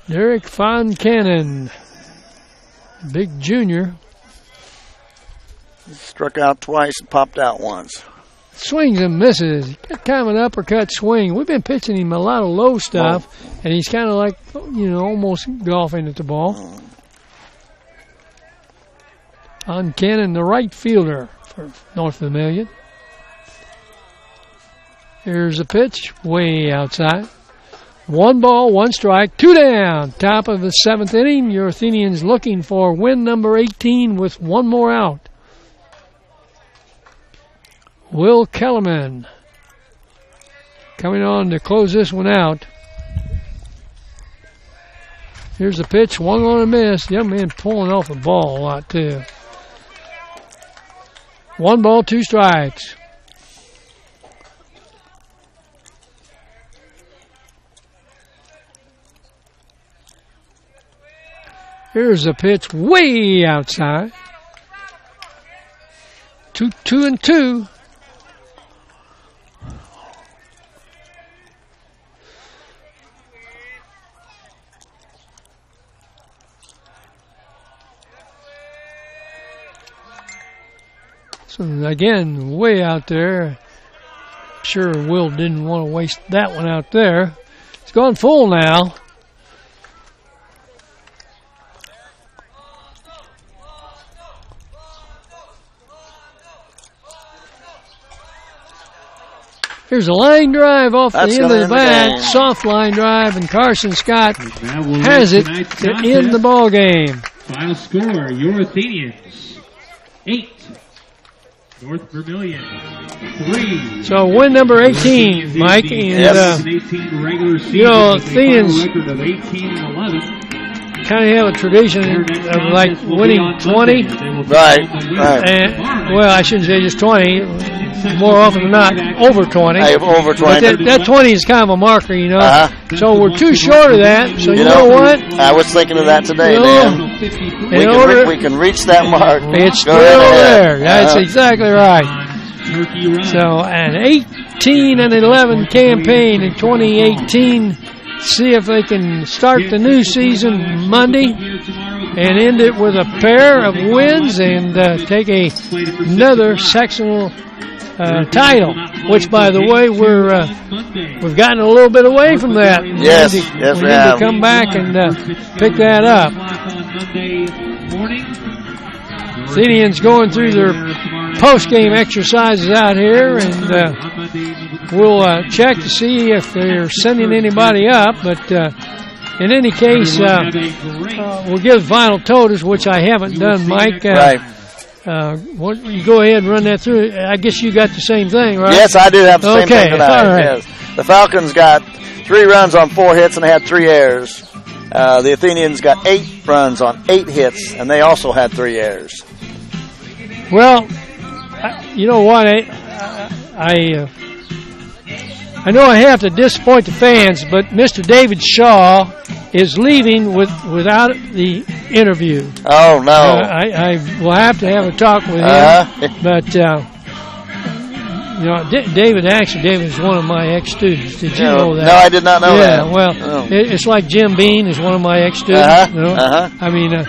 Derek Foncannon, big junior. Struck out twice and popped out once. Swings and misses. Got kind of an uppercut swing. We've been pitching him a lot of low stuff, and he's kind of like, almost golfing at the ball. Foncannon, the right fielder for North Vermillion. Here's a pitch, way outside. 1 ball, 1 strike, 2 down. Top of the 7th inning. Your Athenians looking for win number 18 with 1 more out. Will Kellerman coming on to close this one out. Here's the pitch, swung on a miss. Young man pulling off the ball a lot too. 1 ball, 2 strikes. Here's a pitch way outside. 2-2. So again, way out there. Sure, Will didn't want to waste that one out there. It's gone full now. Here's a line drive off the end of the bat, game. soft line drive, and Carson Scott has it to end the ball game. Final score, your Athenians 8, North Vermillion 3. So win number 18, Mike, and Athenians record of 18 and 11. kind of have a tradition of like winning 20. Right. And, well, I shouldn't say just 20. More often than not, over 20. Over 20. But that 20 is kind of a marker, you know. So we're too short of that. So you know what? I was thinking of that today, man. We can reach that mark. It's still there. That's exactly right. So an 18-11 campaign in 2018. See if they can start the new season Monday and end it with a pair of wins and take another sectional title, which, by the way, we've gotten a little bit away from that. Yes, we we need have. to come back and pick that up. Athenians going through their post-game exercises out here, and we'll check to see if they're sending anybody up. But in any case, we'll give final totals, which I haven't done, Mike. Right. You go ahead and run that through. I guess you got the same thing, right? Yes, I do have the same thing tonight. All right. Yes. The Falcons got 3 runs on 4 hits, and they had 3 errors. The Athenians got 8 runs on 8 hits, and they also had 3 errors. Well, you know what? I know I have to disappoint the fans, but Mr. David Shaw is leaving without the interview. Oh, no. I will have to have a talk with him. But, David is one of my ex-students. Did you know that? No, I did not know that. Yeah, well, it's like Jim Bean is one of my ex-students. I mean,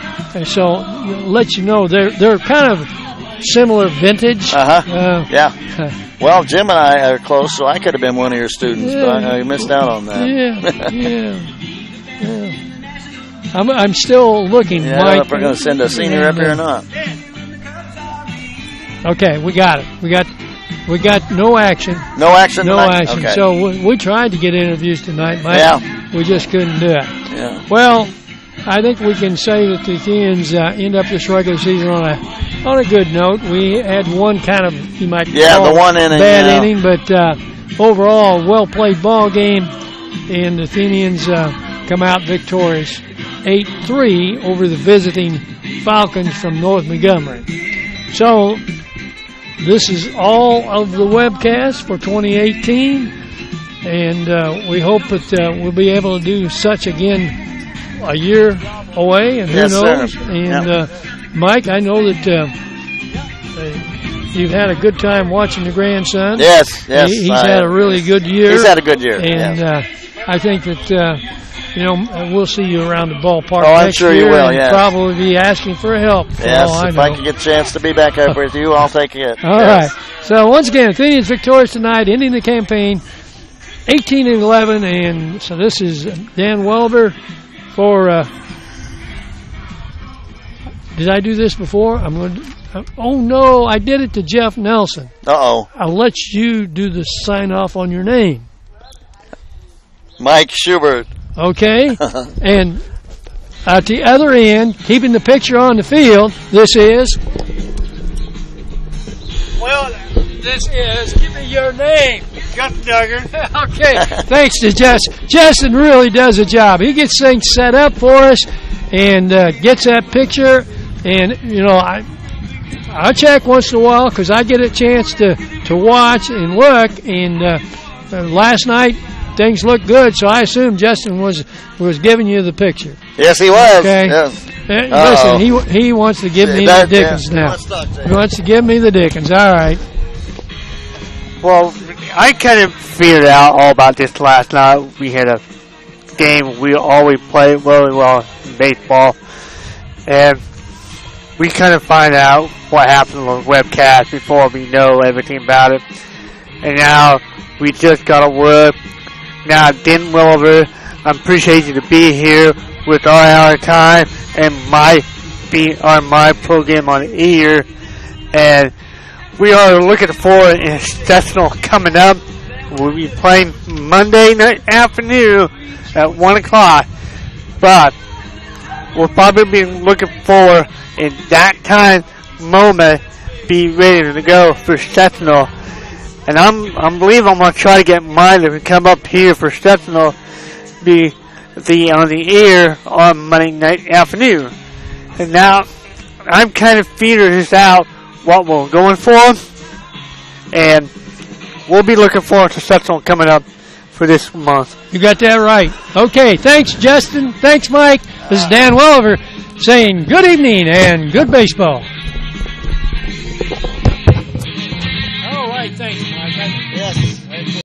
so let you know, they're kind of similar vintage. Yeah. Well, Jim and I are close, so I could have been one of your students, but I missed out on that. Yeah. I'm still looking, Mike. I don't know if we're going to send a senior up here or not. Okay, we got it. We got no action. No action tonight? action. Okay. So we tried to get interviews tonight, Mike. Yeah. We just couldn't do it. Yeah. Well, I think we can say that the Athenians end up this regular season on a good note. We had one kind of, you might call the one inning, bad inning, but overall, well-played ball game, and the Athenians come out victorious 8-3 over the visiting Falcons from North Montgomery. So this is all of the webcast for 2018, and we hope that we'll be able to do such again a year away, and who knows? Sir. And Mike, I know that you've had a good time watching the grandson. Yes. He's had a really good year. He's had a good year. And I think that we'll see you around the ballpark I'm sure year you will. and Yeah. probably be asking for help. Yes, if I can get a chance to be back up with you, I'll take it. All right. So once again, Athenians victorious tonight, ending the campaign 18-11, and so this is Dan Welber. Did I do this before? I'm going to. Oh no, I did it to Jeff Nelson. Uh-oh. I'll let you do the sign off on your name. Mike Schubert. Okay. And at the other end, keeping the picture on the field, this is. Well, this is. Give me your name. Justin Duggar. Okay. Thanks to Justin. Justin really does a job. He gets things set up for us and gets that picture. And, I check once in a while because I get a chance to watch and look. And last night, things looked good, so I assume Justin was giving you the picture. Yes, he was. Okay. Yes. Listen, he wants to give me the Dickens now. He wants to give me the Dickens. All right. Well, I kind of figured out all about this last night. We had a game we always play really well in baseball, and we kind of find out what happened on the webcast before we know everything about it. And now we just got to work. Now, Dan Welliver, I appreciate you to be here with our time and my program on the ear. And we are looking forward to sectional coming up. We'll be playing Monday night afternoon at 1 o'clock. But we'll probably be looking for, in that time moment, be ready to go for Stetsonville. And I believe I'm going to try to get mine to come up here for Stetsonville, be on the air on Monday night afternoon. And now I'm kind of figuring this out, what we're going for, and we'll be looking forward to Stetsonville coming up for this month. You got that right. Okay, thanks, Justin. Thanks, Mike. This is Dan Welliver saying good evening and good baseball. All right, thanks, Mike. Yes.